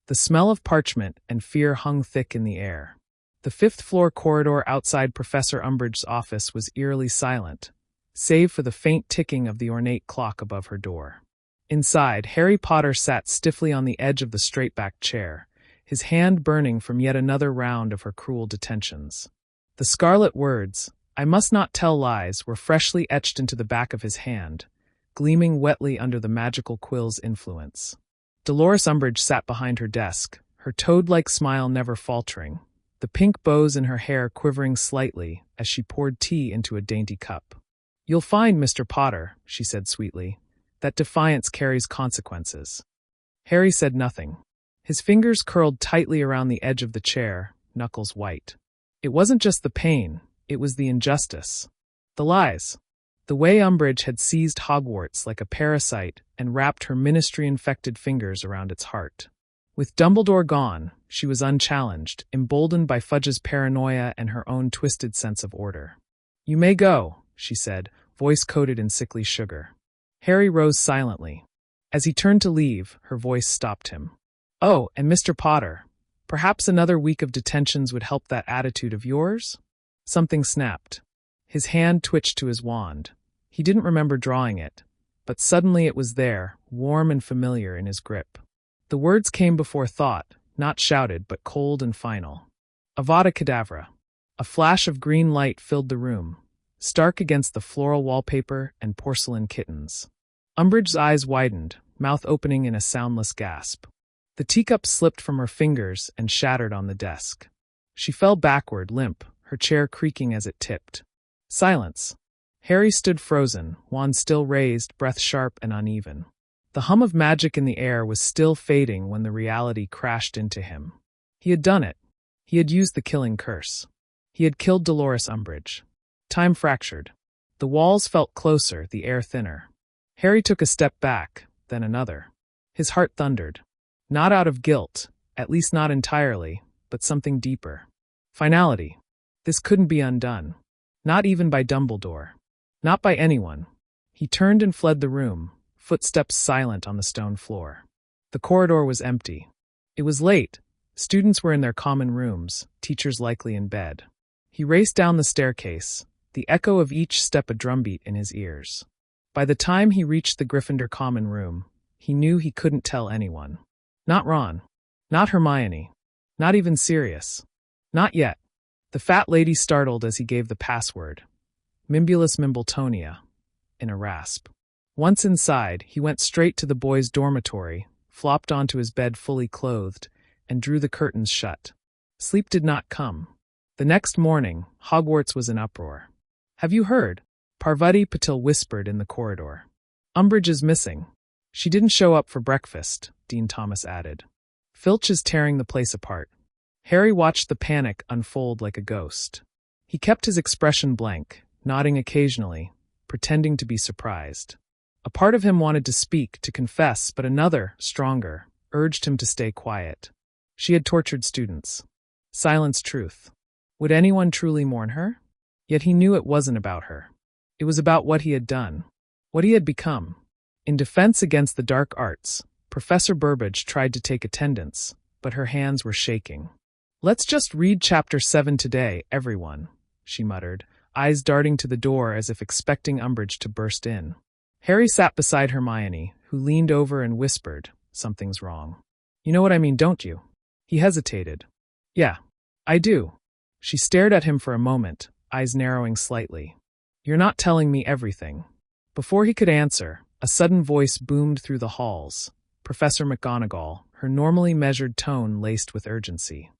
The smell of parchment and fear hung thick in the air. The fifth-floor corridor outside Professor Umbridge's office was eerily silent, save for the faint ticking of the ornate clock above her door. Inside, Harry Potter sat stiffly on the edge of the straight-backed chair, his hand burning from yet another round of her cruel detentions. The scarlet words, "I must not tell lies," were freshly etched into the back of his hand, gleaming wetly under the magical quill's influence. Dolores Umbridge sat behind her desk, her toad-like smile never faltering, the pink bows in her hair quivering slightly as she poured tea into a dainty cup. "You'll find, Mr. Potter," she said sweetly, "that defiance carries consequences." Harry said nothing. His fingers curled tightly around the edge of the chair, knuckles white. It wasn't just the pain, it was the injustice. The lies. The way Umbridge had seized Hogwarts like a parasite and wrapped her ministry-infected fingers around its heart. With Dumbledore gone, she was unchallenged, emboldened by Fudge's paranoia and her own twisted sense of order. "You may go," she said, voice coated in sickly sugar. Harry rose silently. As he turned to leave, her voice stopped him. "Oh, and Mr. Potter, perhaps another week of detentions would help that attitude of yours?" Something snapped. His hand twitched to his wand. He didn't remember drawing it, but suddenly it was there, warm and familiar in his grip. The words came before thought, not shouted but cold and final. Avada Kedavra. A flash of green light filled the room, stark against the floral wallpaper and porcelain kittens. Umbridge's eyes widened, mouth opening in a soundless gasp. The teacup slipped from her fingers and shattered on the desk. She fell backward, limp, her chair creaking as it tipped. Silence. Harry stood frozen, wand still raised, breath sharp and uneven. The hum of magic in the air was still fading when the reality crashed into him. He had done it. He had used the killing curse. He had killed Dolores Umbridge. Time fractured. The walls felt closer, the air thinner. Harry took a step back, then another. His heart thundered. Not out of guilt, at least not entirely, but something deeper. Finality. This couldn't be undone. Not even by Dumbledore. Not by anyone. He turned and fled the room, footsteps silent on the stone floor. The corridor was empty. It was late. Students were in their common rooms, teachers likely in bed. He raced down the staircase, the echo of each step a drumbeat in his ears. By the time he reached the Gryffindor common room, he knew he couldn't tell anyone. Not Ron. Not Hermione. Not even Sirius. Not yet. The fat lady startled as he gave the password. Mimbulus Mimbletonia. In a rasp. Once inside, he went straight to the boys' dormitory, flopped onto his bed fully clothed, and drew the curtains shut. Sleep did not come. The next morning, Hogwarts was in uproar. "Have you heard?" Parvati Patil whispered in the corridor. "Umbridge is missing. She didn't show up for breakfast," Dean Thomas added. "Filch is tearing the place apart." Harry watched the panic unfold like a ghost. He kept his expression blank, nodding occasionally, pretending to be surprised. A part of him wanted to speak, to confess, but another, stronger, urged him to stay quiet. She had tortured students. Silence truth. Would anyone truly mourn her? Yet he knew it wasn't about her. It was about what he had done, what he had become. In defense against the dark arts, Professor Burbage tried to take attendance, but her hands were shaking. "Let's just read Chapter 7 today, everyone," she muttered, eyes darting to the door as if expecting Umbridge to burst in. Harry sat beside Hermione, who leaned over and whispered, "Something's wrong. You know what I mean, don't you?" He hesitated. "Yeah, I do." She stared at him for a moment, eyes narrowing slightly. "You're not telling me everything." Before he could answer, a sudden voice boomed through the halls. Professor McGonagall, her normally measured tone laced with urgency.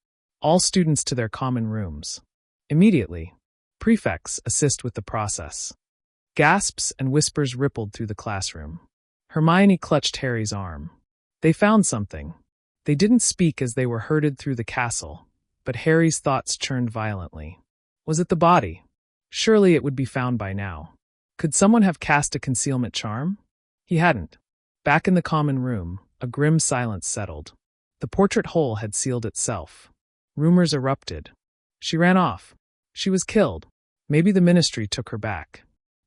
"All students to their common rooms. Immediately. Prefects assist with the process." Gasps and whispers rippled through the classroom. Hermione clutched Harry's arm. They found something. They didn't speak as they were herded through the castle, but Harry's thoughts churned violently. Was it the body? Surely it would be found by now. Could someone have cast a concealment charm? He hadn't. Back in the common room, a grim silence settled. The portrait hole had sealed itself. Rumors erupted. She ran off. She was killed. Maybe the ministry took her back.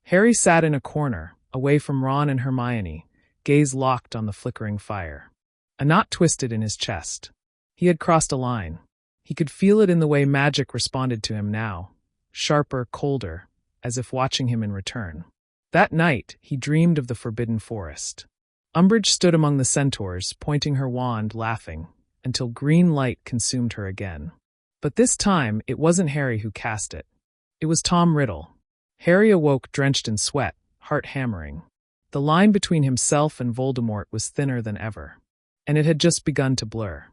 Harry sat in a corner, away from Ron and Hermione, gaze locked on the flickering fire. A knot twisted in his chest. He had crossed a line. He could feel it in the way magic responded to him now, sharper, colder, as if watching him in return. That night, he dreamed of the forbidden forest. Umbridge stood among the centaurs, pointing her wand, laughing, until green light consumed her again. But this time, it wasn't Harry who cast it. It was Tom Riddle. Harry awoke drenched in sweat, heart hammering. The line between himself and Voldemort was thinner than ever. And it had just begun to blur.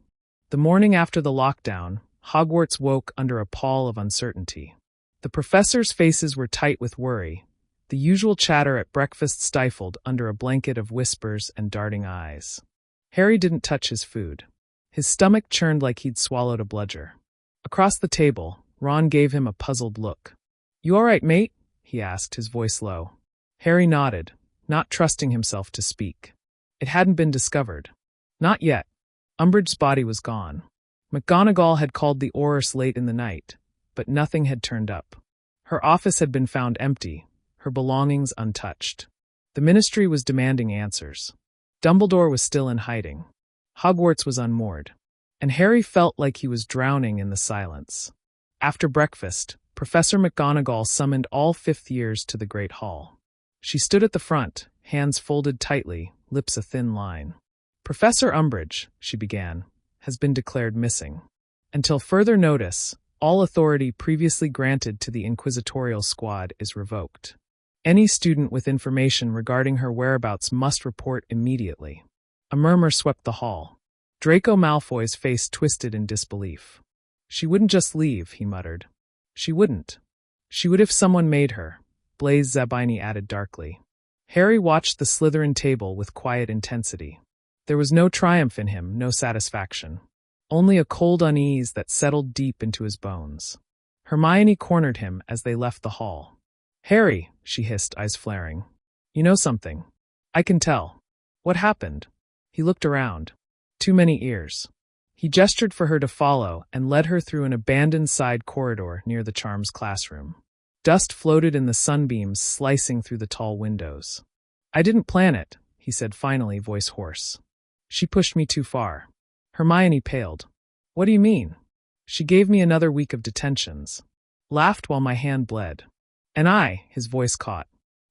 The morning after the lockdown, Hogwarts woke under a pall of uncertainty. The professors' faces were tight with worry, the usual chatter at breakfast stifled under a blanket of whispers and darting eyes. Harry didn't touch his food. His stomach churned like he'd swallowed a bludger. Across the table, Ron gave him a puzzled look. "You all right, mate?" he asked, his voice low. Harry nodded, not trusting himself to speak. It hadn't been discovered. Not yet. Umbridge's body was gone. McGonagall had called the Aurors late in the night, but nothing had turned up. Her office had been found empty, her belongings untouched. The Ministry was demanding answers. Dumbledore was still in hiding. Hogwarts was unmoored. And Harry felt like he was drowning in the silence. After breakfast, Professor McGonagall summoned all fifth years to the Great Hall. She stood at the front, hands folded tightly, lips a thin line. "Professor Umbridge," she began, "has been declared missing. Until further notice, all authority previously granted to the Inquisitorial Squad is revoked. Any student with information regarding her whereabouts must report immediately." A murmur swept the hall. Draco Malfoy's face twisted in disbelief. "She wouldn't just leave," he muttered. "She wouldn't. She would if someone made her," Blaise Zabini added darkly. Harry watched the Slytherin table with quiet intensity. There was no triumph in him, no satisfaction. Only a cold unease that settled deep into his bones. Hermione cornered him as they left the hall. "Harry," she hissed, eyes flaring. "You know something. I can tell. What happened?" He looked around. Too many ears. He gestured for her to follow and led her through an abandoned side corridor near the Charms classroom. Dust floated in the sunbeams, slicing through the tall windows. "I didn't plan it," he said finally, voice hoarse. "She pushed me too far." Hermione paled. "What do you mean?" "She gave me another week of detentions. Laughed while my hand bled. And his voice caught.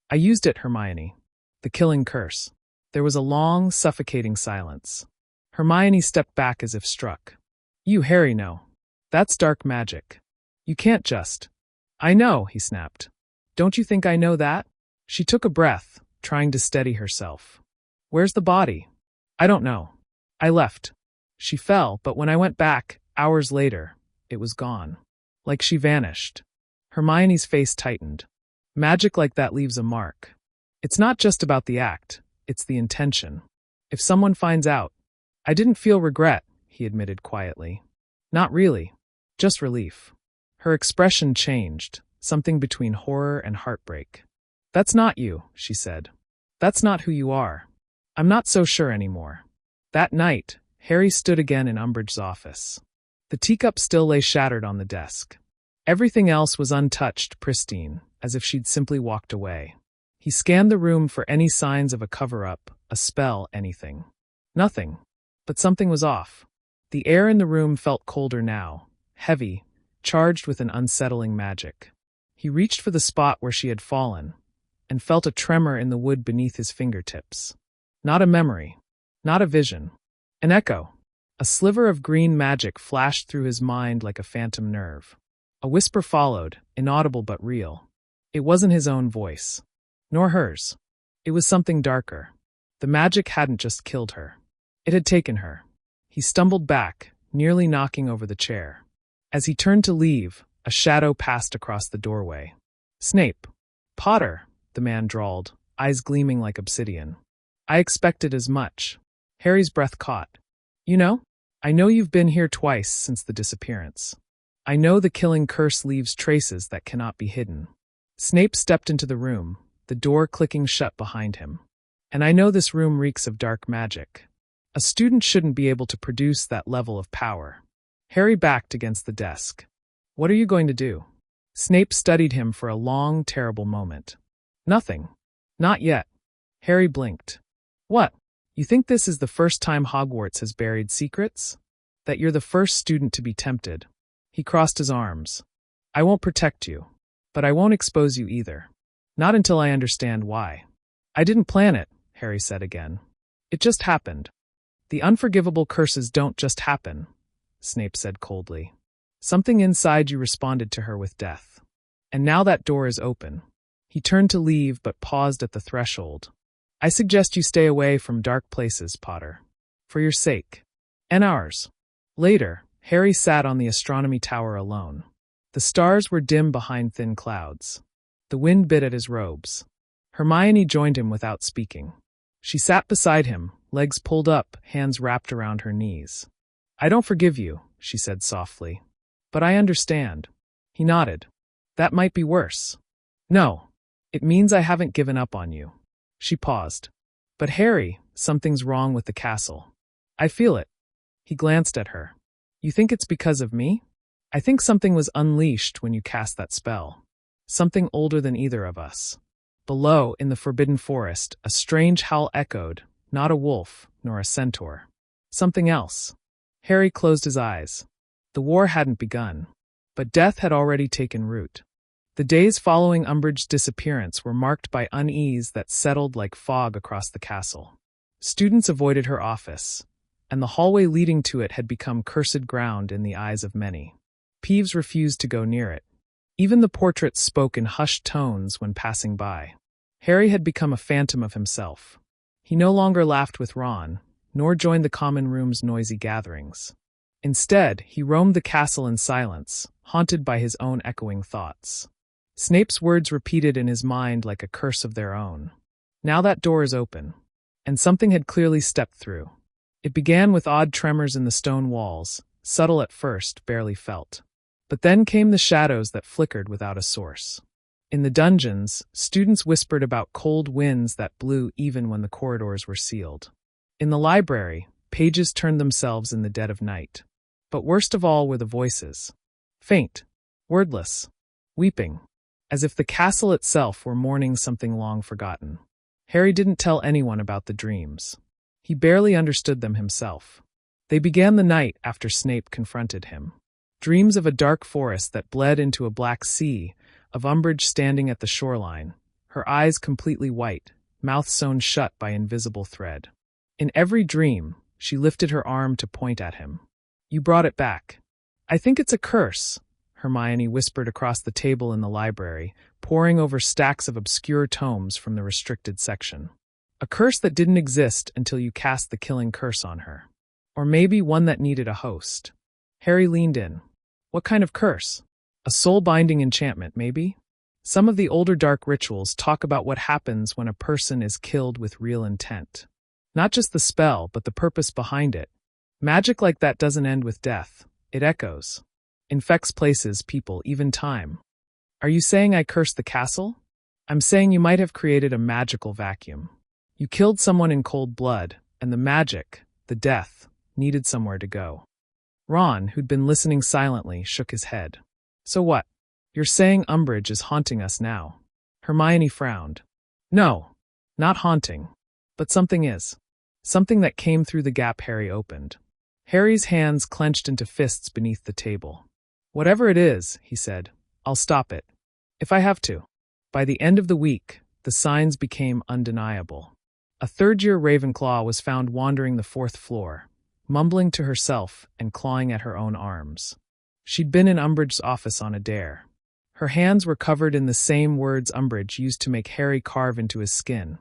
"I used it, Hermione. The killing curse." There was a long, suffocating silence. Hermione stepped back as if struck. "You, Harry, know. That's dark magic. You can't just—" "I know," he snapped. "Don't you think I know that?" She took a breath, trying to steady herself. "Where's the body?" "I don't know. I left. She fell, but when I went back, hours later, it was gone. Like she vanished." Hermione's face tightened. "Magic like that leaves a mark. It's not just about the act, it's the intention. If someone finds out—" "I didn't feel regret," he admitted quietly. "Not really. Just relief." Her expression changed, something between horror and heartbreak. "That's not you," she said. "That's not who you are. I'm not so sure anymore." That night, Harry stood again in Umbridge's office. The teacup still lay shattered on the desk. Everything else was untouched, pristine, as if she'd simply walked away. He scanned the room for any signs of a cover-up, a spell, anything. Nothing. But something was off. The air in the room felt colder now, heavy, charged with an unsettling magic. He reached for the spot where she had fallen, and felt a tremor in the wood beneath his fingertips. Not a memory. Not a vision. An echo. A sliver of green magic flashed through his mind like a phantom nerve. A whisper followed, inaudible but real. It wasn't his own voice. Nor hers. It was something darker. The magic hadn't just killed her. It had taken her. He stumbled back, nearly knocking over the chair. As he turned to leave, a shadow passed across the doorway. "Snape." "Potter," the man drawled, eyes gleaming like obsidian. "I expected as much." Harry's breath caught. "You know? I know you've been here twice since the disappearance. I know the killing curse leaves traces that cannot be hidden." Snape stepped into the room, the door clicking shut behind him. "And I know this room reeks of dark magic. A student shouldn't be able to produce that level of power." Harry backed against the desk. "What are you going to do?" Snape studied him for a long, terrible moment. "Nothing. Not yet." Harry blinked. "What?" You think this is the first time Hogwarts has buried secrets? That you're the first student to be tempted? He crossed his arms. I won't protect you. But I won't expose you either. Not until I understand why. I didn't plan it, Harry said again. It just happened. The unforgivable curses don't just happen, Snape said coldly. Something inside you responded to her with death. And now that door is open. He turned to leave but paused at the threshold. I suggest you stay away from dark places, Potter. For your sake. And ours. Later, Harry sat on the astronomy tower alone. The stars were dim behind thin clouds. The wind bit at his robes. Hermione joined him without speaking. She sat beside him, legs pulled up, hands wrapped around her knees. I don't forgive you, she said softly. But I understand. He nodded. That might be worse. No. It means I haven't given up on you. She paused. But Harry, something's wrong with the castle. I feel it. He glanced at her. You think it's because of me? I think something was unleashed when you cast that spell. Something older than either of us. Below, in the Forbidden Forest, a strange howl echoed, not a wolf, nor a centaur. Something else. Harry closed his eyes. The war hadn't begun. But death had already taken root. The days following Umbridge's disappearance were marked by unease that settled like fog across the castle. Students avoided her office, and the hallway leading to it had become cursed ground in the eyes of many. Peeves refused to go near it. Even the portraits spoke in hushed tones when passing by. Harry had become a phantom of himself. He no longer laughed with Ron, nor joined the common room's noisy gatherings. Instead, he roamed the castle in silence, haunted by his own echoing thoughts. Snape's words repeated in his mind like a curse of their own. Now that door is open. And something had clearly stepped through. It began with odd tremors in the stone walls, subtle at first, barely felt. But then came the shadows that flickered without a source. In the dungeons, students whispered about cold winds that blew even when the corridors were sealed. In the library, pages turned themselves in the dead of night. But worst of all were the voices. Faint, wordless, weeping, as if the castle itself were mourning something long forgotten. Harry didn't tell anyone about the dreams. He barely understood them himself. They began the night after Snape confronted him. Dreams of a dark forest that bled into a black sea, of Umbridge standing at the shoreline, her eyes completely white, mouth sewn shut by invisible thread. In every dream, she lifted her arm to point at him. You brought it back. I think it's a curse, Hermione whispered across the table in the library, poring over stacks of obscure tomes from the restricted section. A curse that didn't exist until you cast the killing curse on her. Or maybe one that needed a host. Harry leaned in. What kind of curse? A soul-binding enchantment, maybe? Some of the older dark rituals talk about what happens when a person is killed with real intent. Not just the spell, but the purpose behind it. Magic like that doesn't end with death. It echoes. Infects places, people, even time. Are you saying I cursed the castle? I'm saying you might have created a magical vacuum. You killed someone in cold blood, and the magic, the death, needed somewhere to go. Ron, who'd been listening silently, shook his head. So what? You're saying Umbridge is haunting us now? Hermione frowned. No, not haunting. But something is. Something that came through the gap Harry opened. Harry's hands clenched into fists beneath the table. Whatever it is, he said, I'll stop it. If I have to. By the end of the week, the signs became undeniable. A third-year Ravenclaw was found wandering the 4th floor, mumbling to herself and clawing at her own arms. She'd been in Umbridge's office on a dare. Her hands were covered in the same words Umbridge used to make Harry carve into his skin.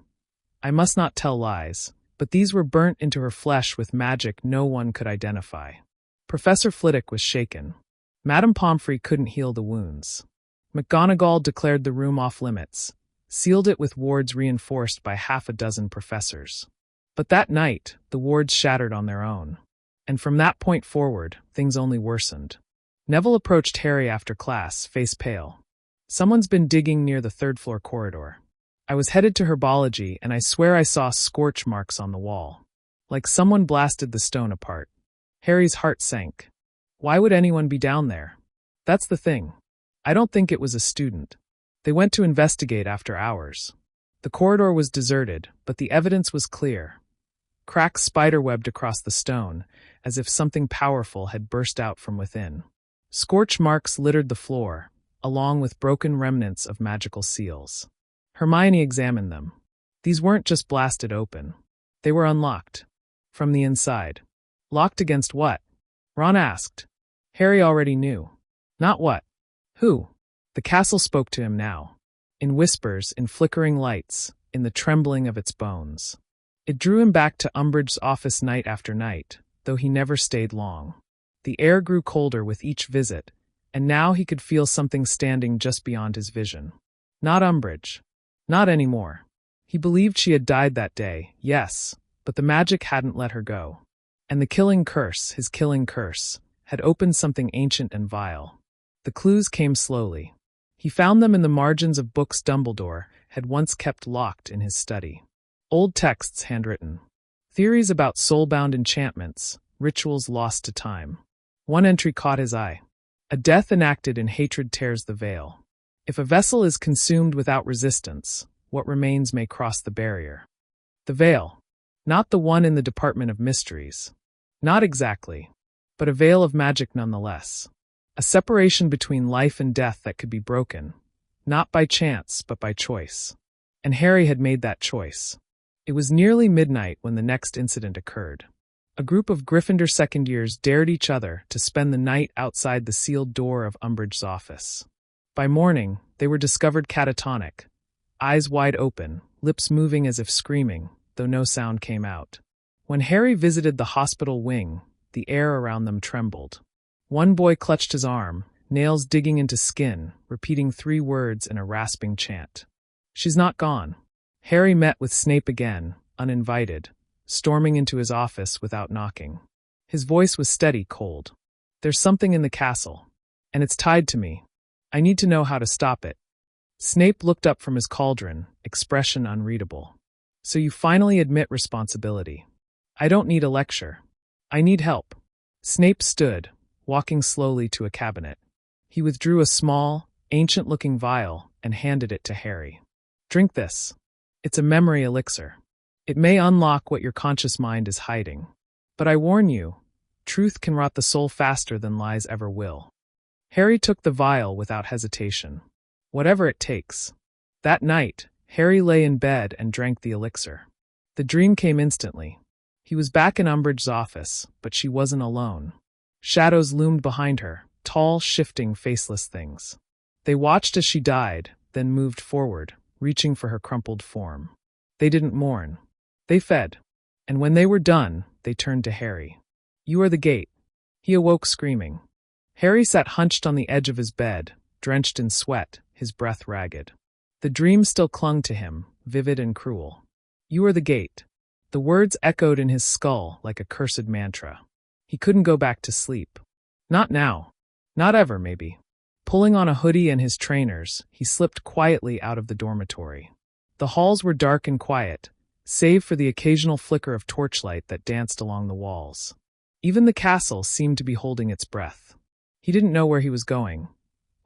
I must not tell lies, but these were burnt into her flesh with magic no one could identify. Professor Flitwick was shaken. Madame Pomfrey couldn't heal the wounds. McGonagall declared the room off-limits, sealed it with wards reinforced by half a dozen professors. But that night, the wards shattered on their own. And from that point forward, things only worsened. Neville approached Harry after class, face pale. Someone's been digging near the 3rd-floor corridor. I was headed to herbology, and I swear I saw scorch marks on the wall. Like someone blasted the stone apart. Harry's heart sank. Why would anyone be down there? That's the thing. I don't think it was a student. They went to investigate after hours. The corridor was deserted, but the evidence was clear. Cracks spiderwebbed across the stone, as if something powerful had burst out from within. Scorch marks littered the floor, along with broken remnants of magical seals. Hermione examined them. These weren't just blasted open. They were unlocked. From the inside. Locked against what? Ron asked. Harry already knew. Not what. Who? The castle spoke to him now. In whispers, in flickering lights, in the trembling of its bones. It drew him back to Umbridge's office night after night, though he never stayed long. The air grew colder with each visit, and now he could feel something standing just beyond his vision. Not Umbridge. Not anymore. He believed she had died that day, yes, but the magic hadn't let her go. And the killing curse, his killing curse, had opened something ancient and vile. The clues came slowly. He found them in the margins of books Dumbledore had once kept locked in his study. Old texts handwritten. Theories about soul-bound enchantments, rituals lost to time. One entry caught his eye. A death enacted in hatred tears the veil. If a vessel is consumed without resistance, what remains may cross the barrier. The veil. Not the one in the Department of Mysteries. Not exactly. But a veil of magic nonetheless. A separation between life and death that could be broken. Not by chance, but by choice. And Harry had made that choice. It was nearly midnight when the next incident occurred. A group of Gryffindor second years dared each other to spend the night outside the sealed door of Umbridge's office. By morning, they were discovered catatonic, eyes wide open, lips moving as if screaming, though no sound came out. When Harry visited the hospital wing, the air around them trembled. One boy clutched his arm, nails digging into skin, repeating 3 words in a rasping chant. She's not gone. Harry met with Snape again, uninvited, storming into his office without knocking. His voice was steady, cold. There's something in the castle, and it's tied to me. I need to know how to stop it. Snape looked up from his cauldron, expression unreadable. So you finally admit responsibility. I don't need a lecture. I need help. Snape stood, walking slowly to a cabinet. He withdrew a small, ancient-looking vial and handed it to Harry. Drink this. It's a memory elixir. It may unlock what your conscious mind is hiding. But I warn you, truth can rot the soul faster than lies ever will. Harry took the vial without hesitation. Whatever it takes. That night, Harry lay in bed and drank the elixir. The dream came instantly. He was back in Umbridge's office, but she wasn't alone. Shadows loomed behind her, tall, shifting, faceless things. They watched as she died, then moved forward, reaching for her crumpled form. They didn't mourn. They fed. And when they were done, they turned to Harry. You are the gate. He awoke screaming. Harry sat hunched on the edge of his bed, drenched in sweat, his breath ragged. The dream still clung to him, vivid and cruel. You are the gate. The words echoed in his skull like a cursed mantra. He couldn't go back to sleep. Not now. Not ever, maybe. Pulling on a hoodie and his trainers, he slipped quietly out of the dormitory. The halls were dark and quiet, save for the occasional flicker of torchlight that danced along the walls. Even the castle seemed to be holding its breath. He didn't know where he was going,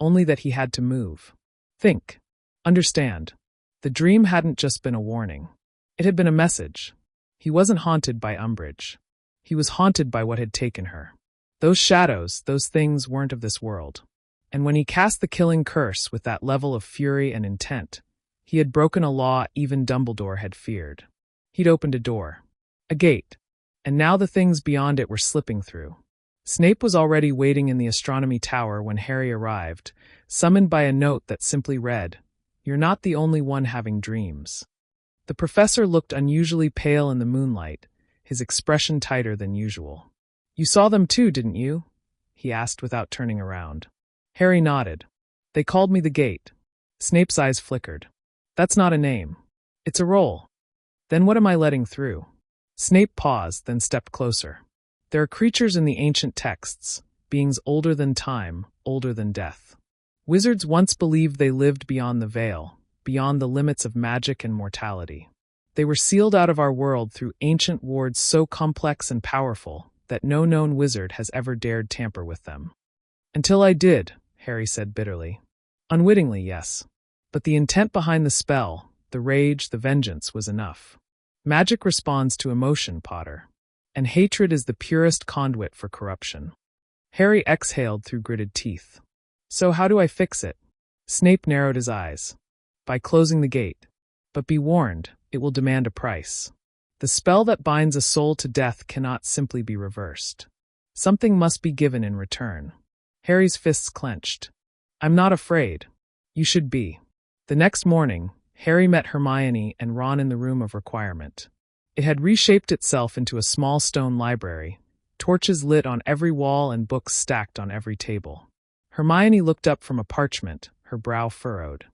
only that he had to move. Think. Understand. The dream hadn't just been a warning. It had been a message. He wasn't haunted by Umbridge. He was haunted by what had taken her. Those shadows, those things weren't of this world. And when he cast the killing curse with that level of fury and intent, he had broken a law even Dumbledore had feared. He'd opened a door. A gate. And now the things beyond it were slipping through. Snape was already waiting in the astronomy tower when Harry arrived, summoned by a note that simply read, "You're not the only one having dreams." The professor looked unusually pale in the moonlight, his expression tighter than usual. You saw them too, didn't you? He asked without turning around. Harry nodded. They called me the Gate. Snape's eyes flickered. That's not a name. It's a role. Then what am I letting through? Snape paused, then stepped closer. There are creatures in the ancient texts, beings older than time, older than death. Wizards once believed they lived beyond the veil, beyond the limits of magic and mortality. They were sealed out of our world through ancient wards so complex and powerful that no known wizard has ever dared tamper with them. Until I did, Harry said bitterly. Unwittingly, yes. But the intent behind the spell, the rage, the vengeance was enough. Magic responds to emotion, Potter. And hatred is the purest conduit for corruption. Harry exhaled through gritted teeth. So how do I fix it? Snape narrowed his eyes. By closing the gate. But be warned, it will demand a price. The spell that binds a soul to death cannot simply be reversed. Something must be given in return. Harry's fists clenched. I'm not afraid. You should be. The next morning, Harry met Hermione and Ron in the room of requirement. It had reshaped itself into a small stone library, torches lit on every wall and books stacked on every table. Hermione looked up from a parchment, her brow furrowed.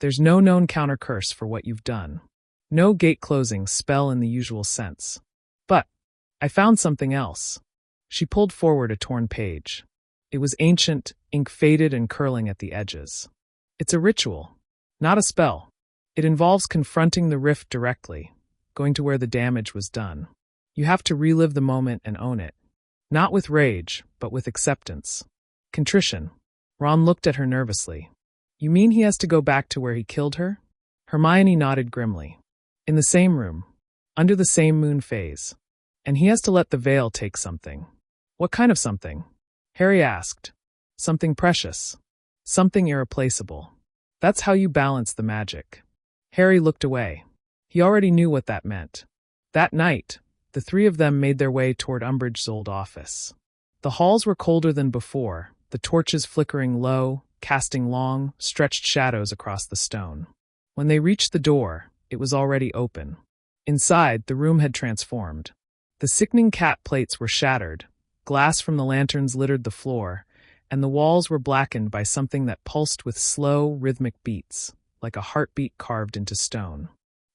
There's no known counter curse for what you've done. No gate closing spell in the usual sense. But I found something else. She pulled forward a torn page. It was ancient, ink-faded and curling at the edges. It's a ritual, not a spell. It involves confronting the rift directly, going to where the damage was done. You have to relive the moment and own it. Not with rage, but with acceptance. Contrition. Ron looked at her nervously. You mean he has to go back to where he killed her? Hermione nodded grimly. In the same room. Under the same moon phase. And he has to let the veil take something. What kind of something? Harry asked. Something precious. Something irreplaceable. That's how you balance the magic. Harry looked away. He already knew what that meant. That night, the three of them made their way toward Umbridge's old office. The halls were colder than before, the torches flickering low, casting long, stretched shadows across the stone. When they reached the door, it was already open. Inside, the room had transformed. The sickening cat plates were shattered, glass from the lanterns littered the floor, and the walls were blackened by something that pulsed with slow, rhythmic beats, like a heartbeat carved into stone.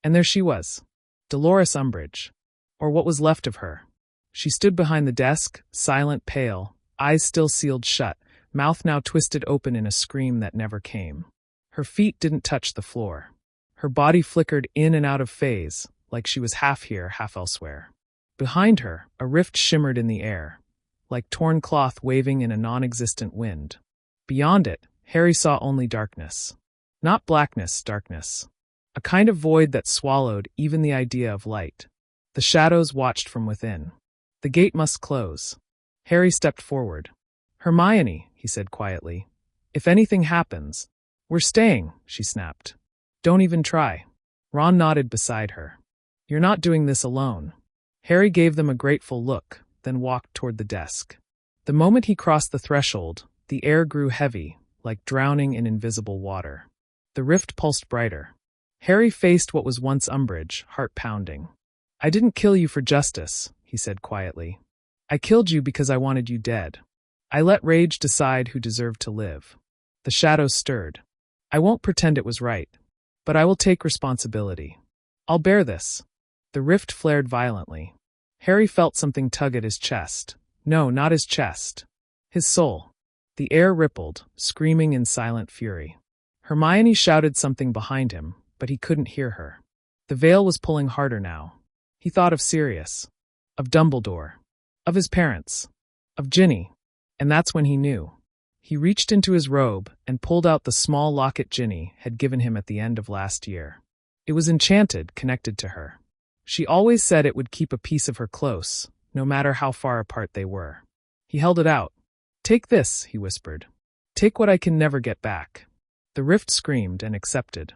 And there she was, Dolores Umbridge, or what was left of her. She stood behind the desk, silent, pale, eyes still sealed shut, mouth now twisted open in a scream that never came. Her feet didn't touch the floor. Her body flickered in and out of phase, like she was half here, half elsewhere. Behind her, a rift shimmered in the air, like torn cloth waving in a non-existent wind. Beyond it, Harry saw only darkness. Not blackness, darkness. A kind of void that swallowed even the idea of light. The shadows watched from within. The gate must close. Harry stepped forward. Hermione, he said quietly. If anything happens, we're staying, she snapped. Don't even try. Ron nodded beside her. You're not doing this alone. Harry gave them a grateful look, then walked toward the desk. The moment he crossed the threshold, the air grew heavy, like drowning in invisible water. The rift pulsed brighter. Harry faced what was once Umbridge, heart pounding. I didn't kill you for justice, he said quietly. I killed you because I wanted you dead. I let rage decide who deserved to live. The shadows stirred. I won't pretend it was right, but I will take responsibility. I'll bear this. The rift flared violently. Harry felt something tug at his chest. No, not his chest. His soul. The air rippled, screaming in silent fury. Hermione shouted something behind him, but he couldn't hear her. The veil was pulling harder now. He thought of Sirius, of Dumbledore, of his parents, of Ginny, and that's when he knew. He reached into his robe and pulled out the small locket Ginny had given him at the end of last year. It was enchanted, connected to her. She always said it would keep a piece of her close, no matter how far apart they were. He held it out. Take this, he whispered. Take what I can never get back. The rift screamed and accepted.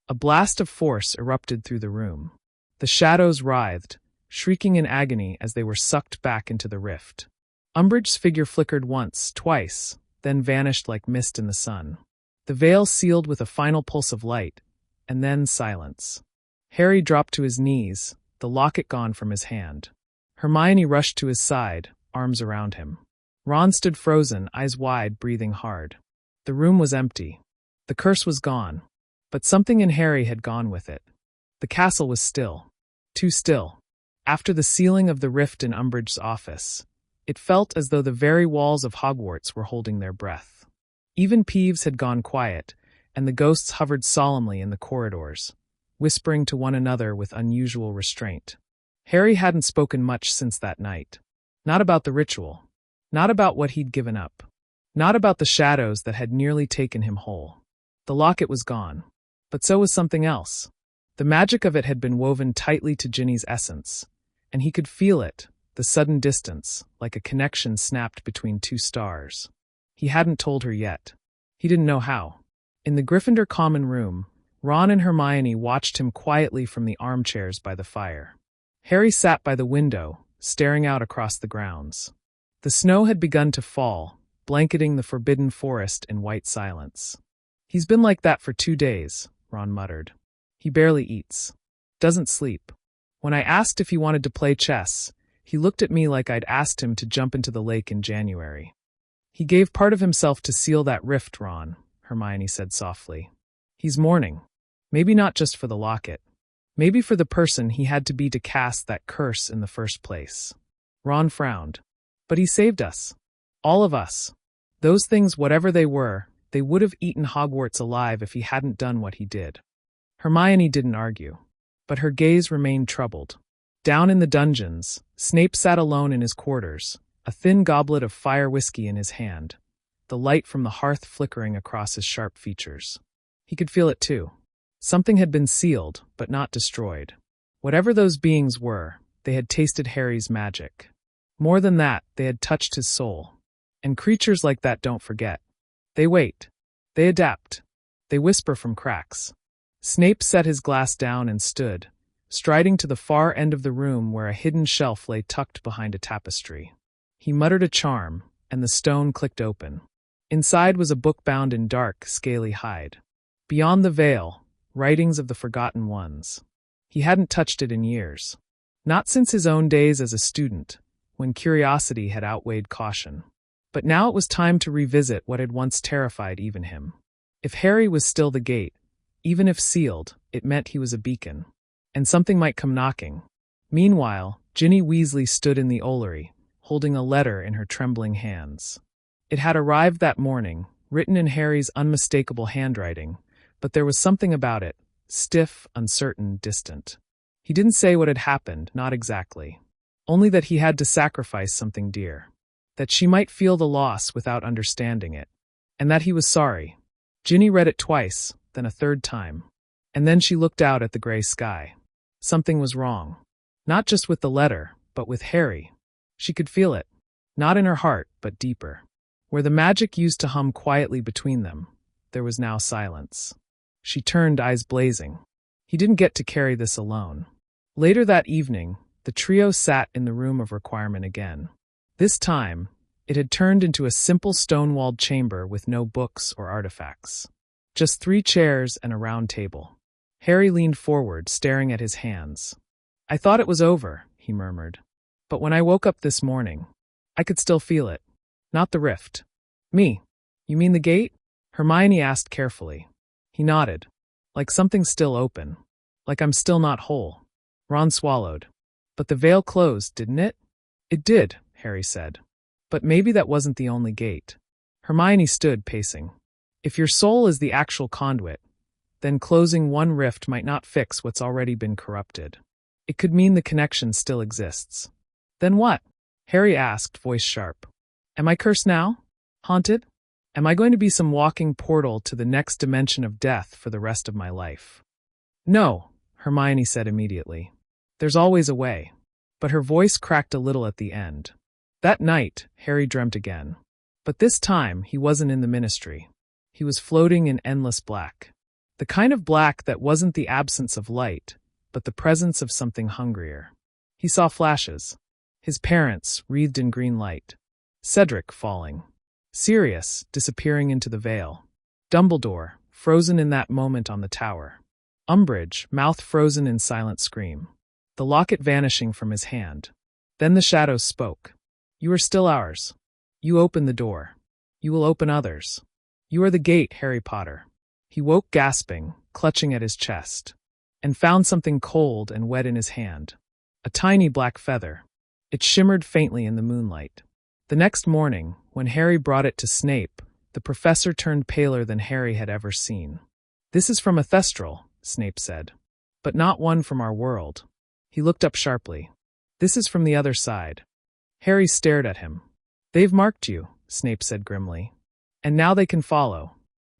A blast of force erupted through the room. The shadows writhed, shrieking in agony as they were sucked back into the rift. Umbridge's figure flickered once, twice, then vanished like mist in the sun. The veil sealed with a final pulse of light, and then silence. Harry dropped to his knees, the locket gone from his hand. Hermione rushed to his side, arms around him. Ron stood frozen, eyes wide, breathing hard. The room was empty. The curse was gone, but something in Harry had gone with it. The castle was still. Too still. After the sealing of the rift in Umbridge's office, it felt as though the very walls of Hogwarts were holding their breath. Even Peeves had gone quiet, and the ghosts hovered solemnly in the corridors, whispering to one another with unusual restraint. Harry hadn't spoken much since that night. Not about the ritual. Not about what he'd given up. Not about the shadows that had nearly taken him whole. The locket was gone. But so was something else. The The magic of it had been woven tightly to Ginny's essence, and he could feel it, the sudden distance, like a connection snapped between two stars. He hadn't told her yet. He didn't know how. In the Gryffindor common room, Ron and Hermione watched him quietly from the armchairs by the fire. Harry sat by the window, staring out across the grounds. The snow had begun to fall, blanketing the forbidden forest in white silence. "He's been like that for 2 days," Ron muttered. "He barely eats. Doesn't sleep. When I asked if he wanted to play chess, he looked at me like I'd asked him to jump into the lake in January." "He gave part of himself to seal that rift, Ron," Hermione said softly. "He's mourning. Maybe not just for the locket. Maybe for the person he had to be to cast that curse in the first place." Ron frowned. "But he saved us. All of us. Those things, whatever they were, they would have eaten Hogwarts alive if he hadn't done what he did." Hermione didn't argue, but her gaze remained troubled. Down in the dungeons, Snape sat alone in his quarters, a thin goblet of fire whiskey in his hand, the light from the hearth flickering across his sharp features. He could feel it too. Something had been sealed, but not destroyed. Whatever those beings were, they had tasted Harry's magic. More than that, they had touched his soul. And creatures like that don't forget. They wait. They adapt. They whisper from cracks. Snape set his glass down and stood, striding to the far end of the room where a hidden shelf lay tucked behind a tapestry. He muttered a charm, and the stone clicked open. Inside was a book bound in dark, scaly hide. Beyond the veil, writings of the Forgotten Ones. He hadn't touched it in years. Not since his own days as a student, when curiosity had outweighed caution. But now it was time to revisit what had once terrified even him. If Harry was still the gate, even if sealed, it meant he was a beacon. And something might come knocking. Meanwhile, Ginny Weasley stood in the Ollery, holding a letter in her trembling hands. It had arrived that morning, written in Harry's unmistakable handwriting, but there was something about it, stiff, uncertain, distant. He didn't say what had happened, not exactly. Only that he had to sacrifice something dear. That she might feel the loss without understanding it. And that he was sorry. Ginny read it twice, then a third time. And then she looked out at the gray sky. Something was wrong. Not just with the letter, but with Harry. She could feel it. Not in her heart, but deeper. Where the magic used to hum quietly between them, there was now silence. She turned, eyes blazing. He didn't get to carry this alone. Later that evening, the trio sat in the room of requirement again. This time, it had turned into a simple stone-walled chamber with no books or artifacts. Just 3 chairs and a round table. Harry leaned forward, staring at his hands. "I thought it was over," he murmured. "But when I woke up this morning, I could still feel it. Not the rift." "Me? You mean the gate?" Hermione asked carefully. He nodded. "Like something's still open. Like I'm still not whole." Ron swallowed. "But the veil closed, didn't it?" "It did," Harry said. "But maybe that wasn't the only gate." Hermione stood, pacing. "If your soul is the actual conduit, then closing one rift might not fix what's already been corrupted. It could mean the connection still exists." "Then what?" Harry asked, voice sharp. "Am I cursed now? Haunted? Am I going to be some walking portal to the next dimension of death for the rest of my life?" "No," Hermione said immediately. "There's always a way." But her voice cracked a little at the end. That night, Harry dreamt again. But this time, he wasn't in the ministry. He was floating in endless black. The kind of black that wasn't the absence of light, but the presence of something hungrier. He saw flashes. His parents, wreathed in green light. Cedric, falling. Sirius, disappearing into the veil. Dumbledore, frozen in that moment on the tower. Umbridge, mouth frozen in silent scream. The locket vanishing from his hand. Then the shadows spoke. "You are still ours. You open the door. You will open others. You are the gate, Harry Potter." He woke gasping, clutching at his chest, and found something cold and wet in his hand. A tiny black feather. It shimmered faintly in the moonlight. The next morning, when Harry brought it to Snape, the professor turned paler than Harry had ever seen. "This is from a thestral," Snape said. "But not one from our world." He looked up sharply. "This is from the other side." Harry stared at him. "They've marked you," Snape said grimly. "And now they can follow."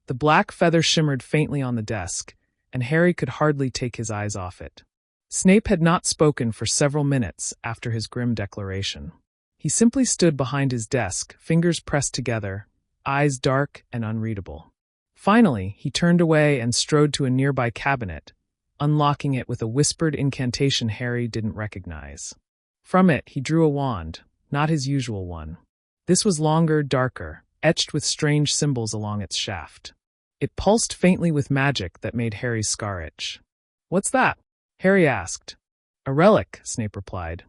The black feather shimmered faintly on the desk, and Harry could hardly take his eyes off it. Snape had not spoken for several minutes after his grim declaration. He simply stood behind his desk, fingers pressed together, eyes dark and unreadable. Finally, he turned away and strode to a nearby cabinet, unlocking it with a whispered incantation Harry didn't recognize. From it, he drew a wand, not his usual one. This was longer, darker, etched with strange symbols along its shaft. It pulsed faintly with magic that made Harry's scar itch. "What's that?" Harry asked. "A relic," Snape replied.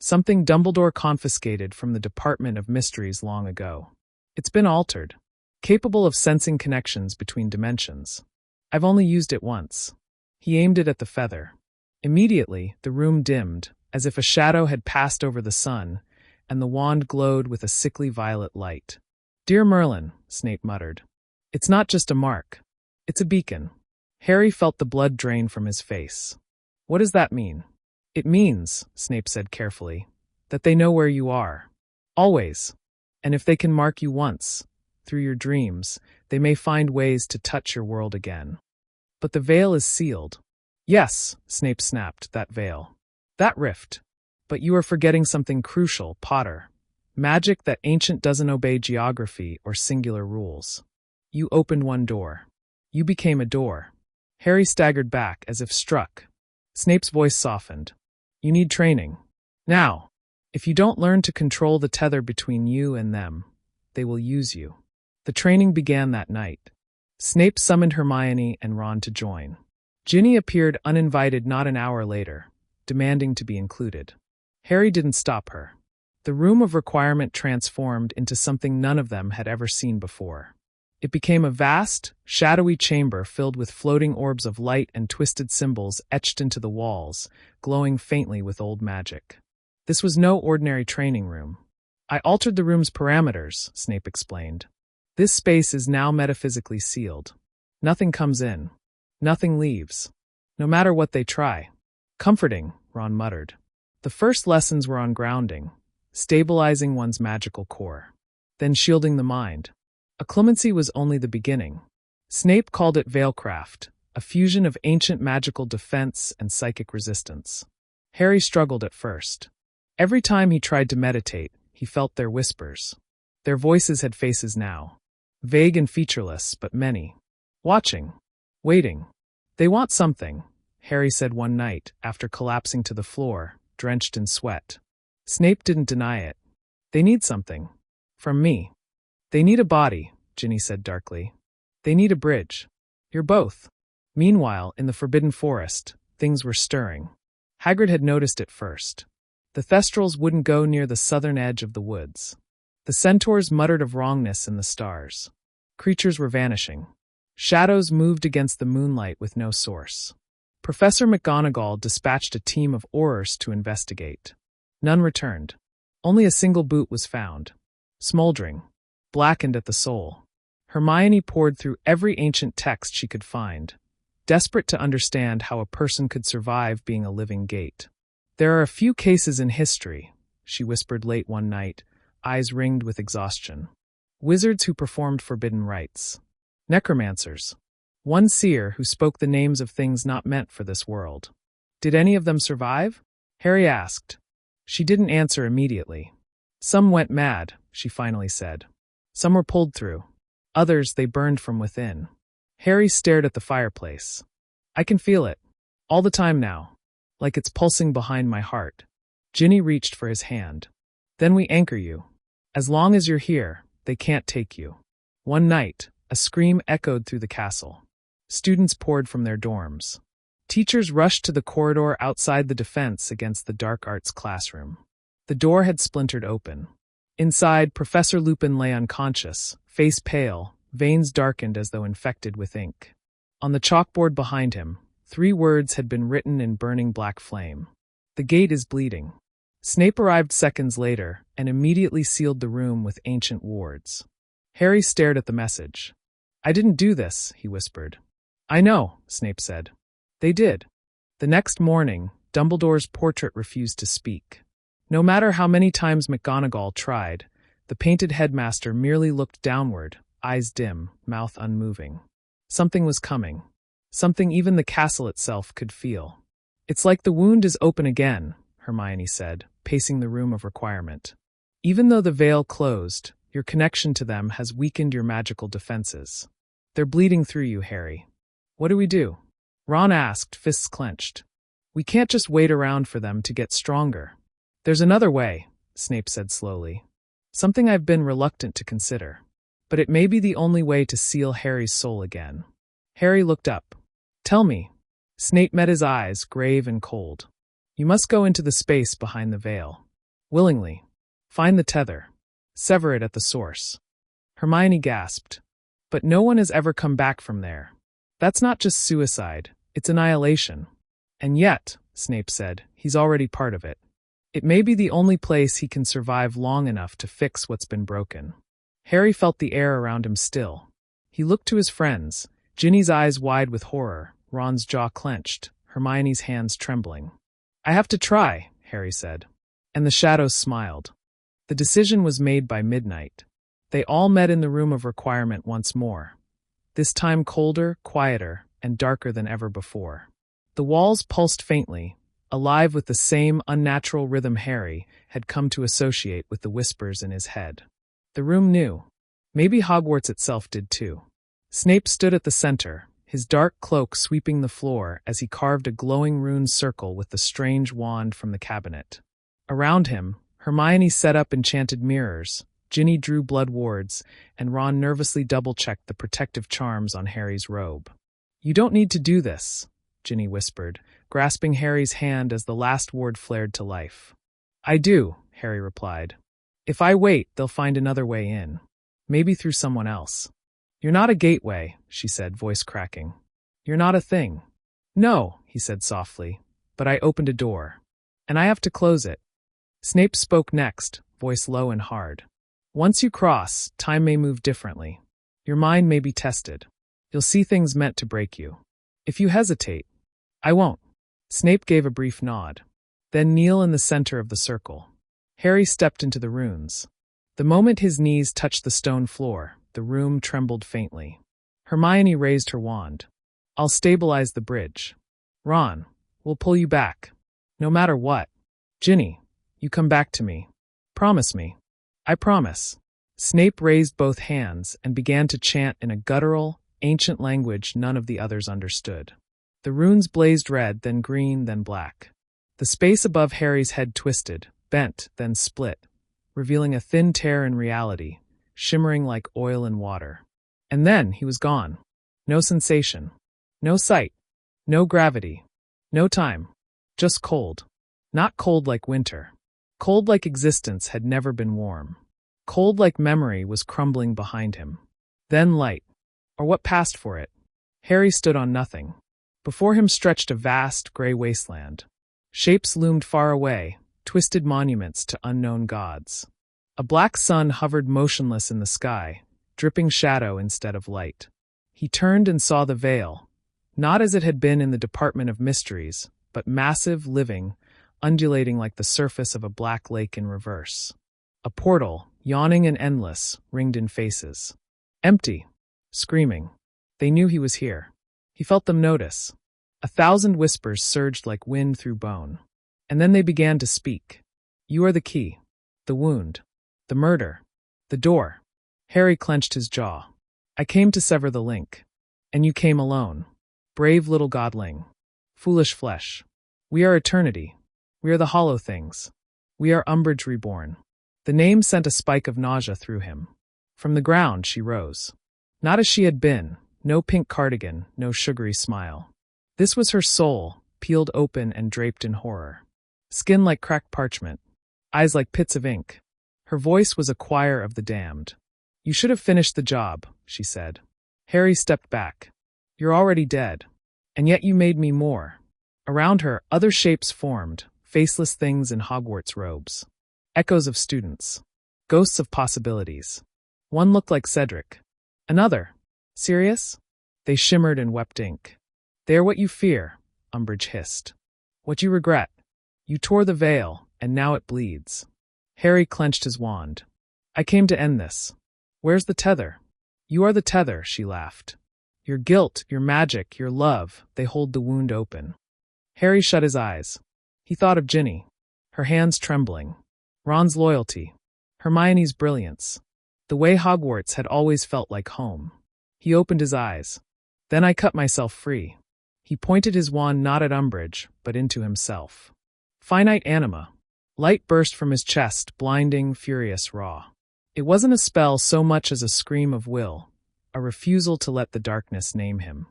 "Something Dumbledore confiscated from the Department of Mysteries long ago. It's been altered, capable of sensing connections between dimensions. I've only used it once." He aimed it at the feather. Immediately, the room dimmed, as if a shadow had passed over the sun, and the wand glowed with a sickly violet light. "Dear Merlin," Snape muttered. "It's not just a mark. It's a beacon." Harry felt the blood drain from his face. "What does that mean?" "It means," Snape said carefully, "that they know where you are. Always. And if they can mark you once, through your dreams, they may find ways to touch your world again." "But the veil is sealed." "Yes," Snape snapped, "that veil. That rift. But you are forgetting something crucial, Potter. Magic that ancient doesn't obey geography or singular rules. You opened one door. You became a door." Harry staggered back as if struck. Snape's voice softened. "You need training. Now. If you don't learn to control the tether between you and them, they will use you." The training began that night. Snape summoned Hermione and Ron to join. Ginny appeared uninvited not an hour later, demanding to be included. Harry didn't stop her. The room of requirement transformed into something none of them had ever seen before. It became a vast, shadowy chamber filled with floating orbs of light and twisted symbols etched into the walls, glowing faintly with old magic. This was no ordinary training room. "I altered the room's parameters," Snape explained. "This space is now metaphysically sealed. Nothing comes in. Nothing leaves. No matter what they try." "Comforting," Ron muttered. The first lessons were on grounding, stabilizing one's magical core, then shielding the mind. Acclimancy was only the beginning. Snape called it veilcraft, a fusion of ancient magical defense and psychic resistance. Harry struggled at first. Every time he tried to meditate, he felt their whispers. Their voices had faces now. Vague and featureless, but many. Watching. Waiting. "They want something," Harry said one night after collapsing to the floor, drenched in sweat. Snape didn't deny it. "They need something. From me." "They need a body," Ginny said darkly. "They need a bridge. You're both." Meanwhile, in the Forbidden Forest, things were stirring. Hagrid had noticed it first. The Thestrals wouldn't go near the southern edge of the woods. The centaurs muttered of wrongness in the stars. Creatures were vanishing. Shadows moved against the moonlight with no source. Professor McGonagall dispatched a team of Aurors to investigate. None returned. Only a single boot was found. Smoldering. Blackened at the sole. Hermione pored through every ancient text she could find, desperate to understand how a person could survive being a living gate. "There are a few cases in history," she whispered late one night, eyes ringed with exhaustion. "Wizards who performed forbidden rites. Necromancers. One seer who spoke the names of things not meant for this world. Did any of them survive?" Harry asked. She didn't answer immediately. "Some went mad," she finally said. "Some were pulled through. Others they burned from within." Harry stared at the fireplace. "I can feel it. All the time now. Like it's pulsing behind my heart." Ginny reached for his hand. "Then we anchor you. As long as you're here, they can't take you." One night, a scream echoed through the castle. Students poured from their dorms. Teachers rushed to the corridor outside the defense against the dark arts classroom. The door had splintered open. Inside, Professor Lupin lay unconscious, face pale, veins darkened as though infected with ink. On the chalkboard behind him, 3 words had been written in burning black flame. "The gate is bleeding." Snape arrived seconds later and immediately sealed the room with ancient wards. Harry stared at the message. "I didn't do this," he whispered. "I know," Snape said. "They did." The next morning, Dumbledore's portrait refused to speak. No matter how many times McGonagall tried, the painted headmaster merely looked downward, eyes dim, mouth unmoving. Something was coming. something even the castle itself could feel. It's like the wound is open again, Hermione said, pacing the room of requirement. Even though the veil closed, your connection to them has weakened your magical defenses. They're bleeding through you, Harry. What do we do? Ron asked, fists clenched. We can't just wait around for them to get stronger. There's another way, Snape said slowly. Something I've been reluctant to consider. But it may be the only way to seal Harry's soul again. Harry looked up. Tell me. Snape met his eyes, grave and cold. You must go into the space behind the veil. Willingly. Find the tether. Sever it at the source. Hermione gasped. But no one has ever come back from there. That's not just suicide, it's annihilation. And yet, Snape said, he's already part of it. It may be the only place he can survive long enough to fix what's been broken. Harry felt the air around him still. He looked to his friends, Ginny's eyes wide with horror, Ron's jaw clenched, Hermione's hands trembling. I have to try, Harry said. And the shadows smiled. The decision was made by midnight. They all met in the room of requirement once more. This time colder, quieter, and darker than ever before. The walls pulsed faintly, alive with the same unnatural rhythm Harry had come to associate with the whispers in his head. The room knew. Maybe Hogwarts itself did too. Snape stood at the center, his dark cloak sweeping the floor as he carved a glowing rune circle with the strange wand from the cabinet. Around him, Hermione set up enchanted mirrors, Ginny drew blood wards, and Ron nervously double-checked the protective charms on Harry's robe. You don't need to do this, Ginny whispered, grasping Harry's hand as the last ward flared to life. I do, Harry replied. If I wait, they'll find another way in. Maybe through someone else. You're not a gateway, she said, voice cracking. You're not a thing. No, he said softly, but I opened a door. And I have to close it. Snape spoke next, voice low and hard. Once you cross, time may move differently. Your mind may be tested. You'll see things meant to break you. If you hesitate, I won't. Snape gave a brief nod. Then kneel in the center of the circle. Harry stepped into the runes. The moment his knees touched the stone floor, the room trembled faintly. Hermione raised her wand. I'll stabilize the bridge. Ron, we'll pull you back. No matter what. Ginny, you come back to me. Promise me. I promise. Snape raised both hands and began to chant in a guttural, ancient language none of the others understood. The runes blazed red, then green, then black. The space above Harry's head twisted, bent, then split, revealing a thin tear in reality, shimmering like oil in water. And then he was gone. No sensation. No sight. No gravity. No time. Just cold. Not cold like winter. Cold like existence had never been warm. Cold like memory was crumbling behind him. Then light. Or what passed for it. Harry stood on nothing. Before him stretched a vast, gray wasteland. Shapes loomed far away, twisted monuments to unknown gods. A black sun hovered motionless in the sky, dripping shadow instead of light. He turned and saw the veil, not as it had been in the Department of Mysteries, but massive, living, undulating like the surface of a black lake in reverse. A portal, yawning and endless, ringed in faces. Empty. Screaming. They knew he was here. He felt them notice. 1,000 whispers surged like wind through bone. And then they began to speak. You are the key. The wound. The murder. The door. Harry clenched his jaw. I came to sever the link. And you came alone. Brave little godling. Foolish flesh. We are eternity. We are the hollow things. We are Umbridge reborn. The name sent a spike of nausea through him. From the ground she rose. Not as she had been, no pink cardigan, no sugary smile. This was her soul, peeled open and draped in horror. Skin like cracked parchment. Eyes like pits of ink. Her voice was a choir of the damned. You should have finished the job, she said. Harry stepped back. You're already dead. And yet you made me more. Around her, other shapes formed, faceless things in Hogwarts robes. Echoes of students. Ghosts of possibilities. One looked like Cedric. Another. Sirius? They shimmered and wept ink. They are what you fear, Umbridge hissed. What you regret. You tore the veil, and now it bleeds. Harry clenched his wand. I came to end this. Where's the tether? You are the tether, she laughed. Your guilt, your magic, your love, they hold the wound open. Harry shut his eyes. He thought of Ginny, her hands trembling, Ron's loyalty, Hermione's brilliance, the way Hogwarts had always felt like home. He opened his eyes. Then I cut myself free. He pointed his wand not at Umbridge, but into himself. Finite anima. Light burst from his chest, blinding, furious, raw. It wasn't a spell so much as a scream of will, a refusal to let the darkness name him.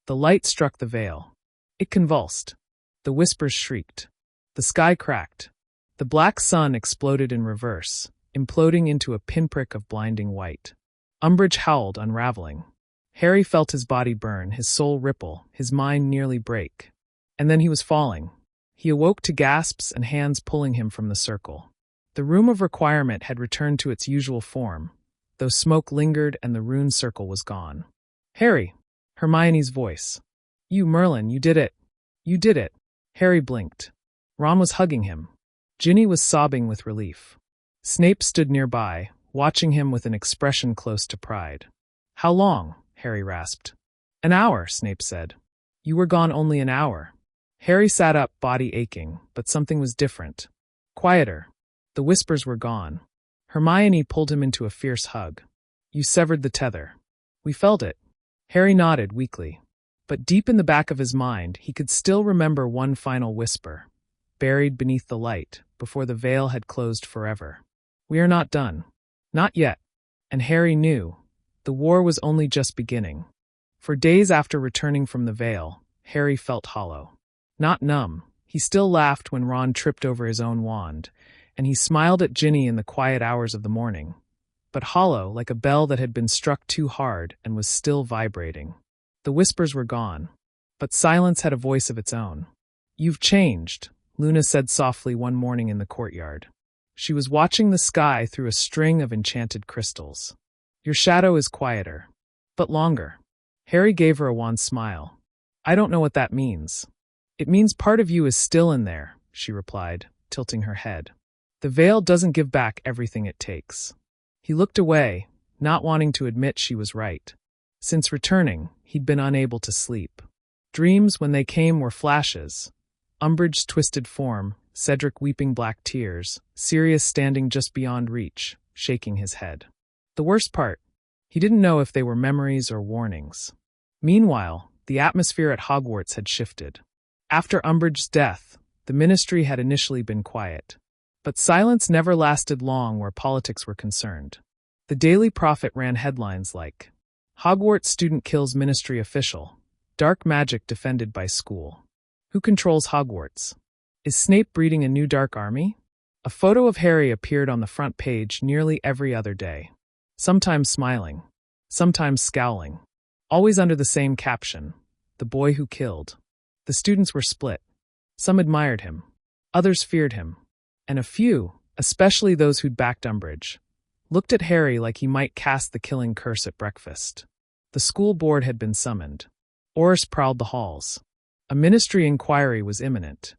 The light struck the veil. It convulsed. The whispers shrieked. The sky cracked. The black sun exploded in reverse, imploding into a pinprick of blinding white. Umbridge howled, unraveling. Harry felt his body burn, his soul ripple, his mind nearly break. And then he was falling. He awoke to gasps and hands pulling him from the circle. The room of requirement had returned to its usual form, though smoke lingered and the rune circle was gone. Harry! Hermione's voice. You, Merlin, you did it. You did it. Harry blinked. Ron was hugging him. Ginny was sobbing with relief. Snape stood nearby, watching him with an expression close to pride. How long? Harry rasped. An hour, Snape said. You were gone only an hour. Harry sat up, body aching, but something was different. Quieter. The whispers were gone. Hermione pulled him into a fierce hug. You severed the tether. We felt it. Harry nodded weakly. But deep in the back of his mind, he could still remember one final whisper, buried beneath the light, before the veil had closed forever. We are not done. Not yet. And Harry knew. The war was only just beginning. For days after returning from the veil, Harry felt hollow. Not numb. He still laughed when Ron tripped over his own wand, and he smiled at Ginny in the quiet hours of the morning. But hollow, like a bell that had been struck too hard and was still vibrating. The whispers were gone, but silence had a voice of its own. You've changed, Luna said softly one morning in the courtyard. She was watching the sky through a string of enchanted crystals. Your shadow is quieter, but longer. Harry gave her a wan smile. I don't know what that means. It means part of you is still in there, she replied, tilting her head. The veil doesn't give back everything it takes. He looked away, not wanting to admit she was right. Since returning, he'd been unable to sleep. Dreams, when they came, were flashes. Umbridge's twisted form, Cedric weeping black tears, Sirius standing just beyond reach, shaking his head. The worst part, he didn't know if they were memories or warnings. Meanwhile, the atmosphere at Hogwarts had shifted. After Umbridge's death, the ministry had initially been quiet. But silence never lasted long where politics were concerned. The Daily Prophet ran headlines like, Hogwarts student kills ministry official. Dark magic defended by school. Who controls Hogwarts? Is Snape breeding a new dark army? A photo of Harry appeared on the front page nearly every other day. Sometimes smiling. Sometimes scowling. Always under the same caption. The boy who killed. The students were split. Some admired him. Others feared him. And a few, especially those who'd backed Umbridge, looked at Harry like he might cast the killing curse at breakfast. The school board had been summoned. Oris prowled the halls. A ministry inquiry was imminent.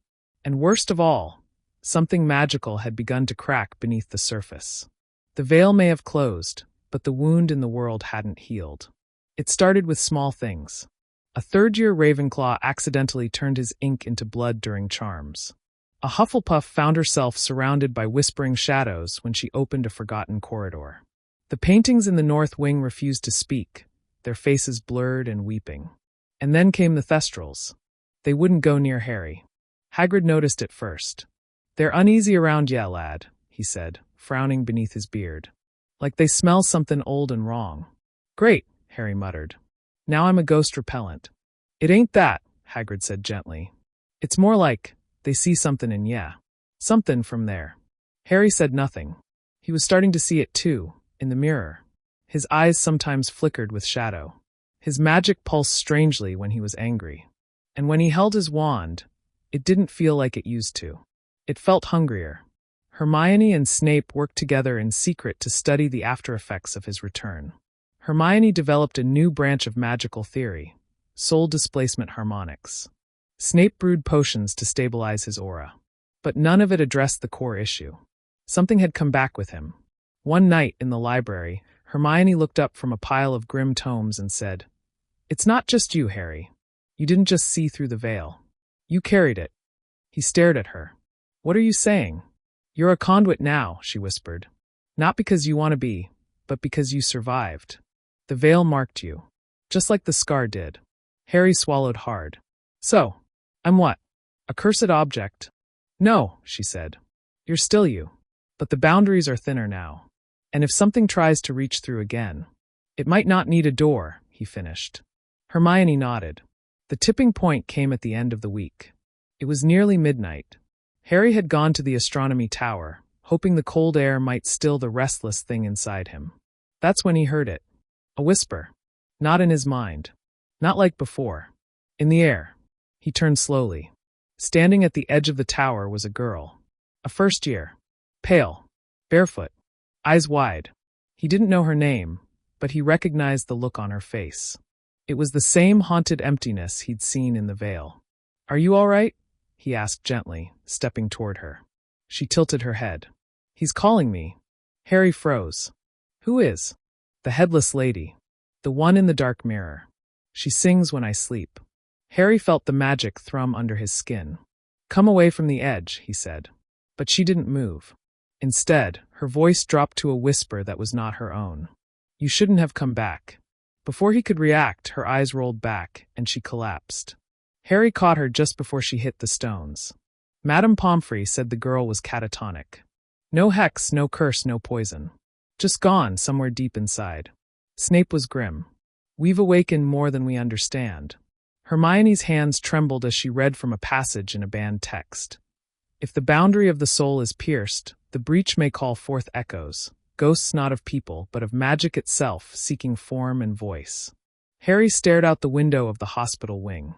And worst of all, something magical had begun to crack beneath the surface. The veil may have closed, but the wound in the world hadn't healed. It started with small things. A third-year Ravenclaw accidentally turned his ink into blood during charms. A Hufflepuff found herself surrounded by whispering shadows when she opened a forgotten corridor. The paintings in the North Wing refused to speak, their faces blurred and weeping. And then came the Thestrals. They wouldn't go near Harry. Hagrid noticed it first. They're uneasy around ya, lad, he said, frowning beneath his beard. Like they smell something old and wrong. Great, Harry muttered. Now I'm a ghost repellent. It ain't that, Hagrid said gently. It's more like, they see something in ya. Something from there. Harry said nothing. He was starting to see it too, in the mirror. His eyes sometimes flickered with shadow. His magic pulsed strangely when he was angry. And when he held his wand, it didn't feel like it used to. It felt hungrier. Hermione and Snape worked together in secret to study the after-effects of his return. Hermione developed a new branch of magical theory, soul displacement harmonics. Snape brewed potions to stabilize his aura. But none of it addressed the core issue. Something had come back with him. One night in the library, Hermione looked up from a pile of grim tomes and said, It's not just you, Harry. You didn't just see through the veil. You carried it. He stared at her. What are you saying? You're a conduit now, she whispered. Not because you want to be, but because you survived. The veil marked you, just like the scar did. Harry swallowed hard. So, I'm what? A cursed object? No, she said. You're still you. But the boundaries are thinner now. And if something tries to reach through again, it might not need a door, he finished. Hermione nodded. The tipping point came at the end of the week. It was nearly midnight. Harry had gone to the astronomy tower, hoping the cold air might still the restless thing inside him. That's when he heard it. A whisper. Not in his mind. Not like before. In the air. He turned slowly. Standing at the edge of the tower was a girl. A first year. Pale. Barefoot. Eyes wide. He didn't know her name, but he recognized the look on her face. It was the same haunted emptiness he'd seen in the veil. Are you all right? He asked gently, stepping toward her. She tilted her head. He's calling me. Harry froze. Who is? The headless lady. The one in the dark mirror. She sings when I sleep. Harry felt the magic thrum under his skin. Come away from the edge, he said. But she didn't move. Instead, her voice dropped to a whisper that was not her own. You shouldn't have come back. Before he could react, her eyes rolled back, and she collapsed. Harry caught her just before she hit the stones. Madame Pomfrey said the girl was catatonic. No hex, no curse, no poison. Just gone somewhere deep inside. Snape was grim. We've awakened more than we understand. Hermione's hands trembled as she read from a passage in a banned text. If the boundary of the soul is pierced, the breach may call forth echoes, ghosts not of people, but of magic itself, seeking form and voice. Harry stared out the window of the hospital wing.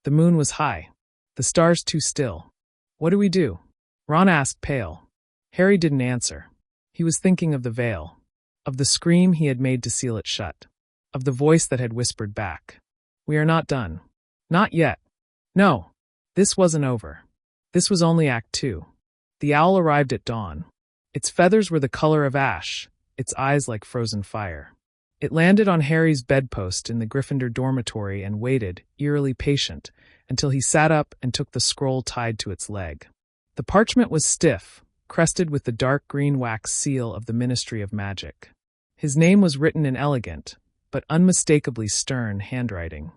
The moon was high. The stars too still. What do we do? Ron asked, pale. Harry didn't answer. He was thinking of the veil, of the scream he had made to seal it shut, of the voice that had whispered back. We are not done. Not yet. No, this wasn't over. This was only Act 2. The owl arrived at dawn. Its feathers were the color of ash, its eyes like frozen fire. It landed on Harry's bedpost in the Gryffindor dormitory and waited, eerily patient, until he sat up and took the scroll tied to its leg. The parchment was stiff, crested with the dark green wax seal of the Ministry of Magic. His name was written in elegant, but unmistakably stern handwriting.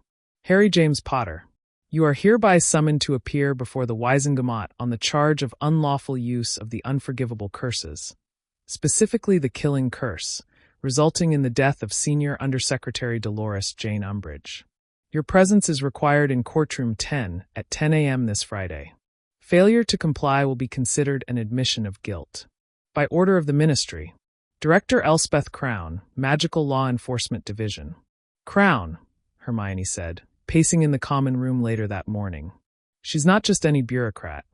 Harry James Potter. You are hereby summoned to appear before the Wisengamot on the charge of unlawful use of the Unforgivable Curses, specifically the Killing Curse, resulting in the death of Senior Undersecretary Dolores Jane Umbridge. Your presence is required in Courtroom 10 at 10 a.m. this Friday. Failure to comply will be considered an admission of guilt. By order of the Ministry. Director Elspeth Crown, Magical Law Enforcement Division. Crown, Hermione said, pacing in the common room later that morning. She's not just any bureaucrat.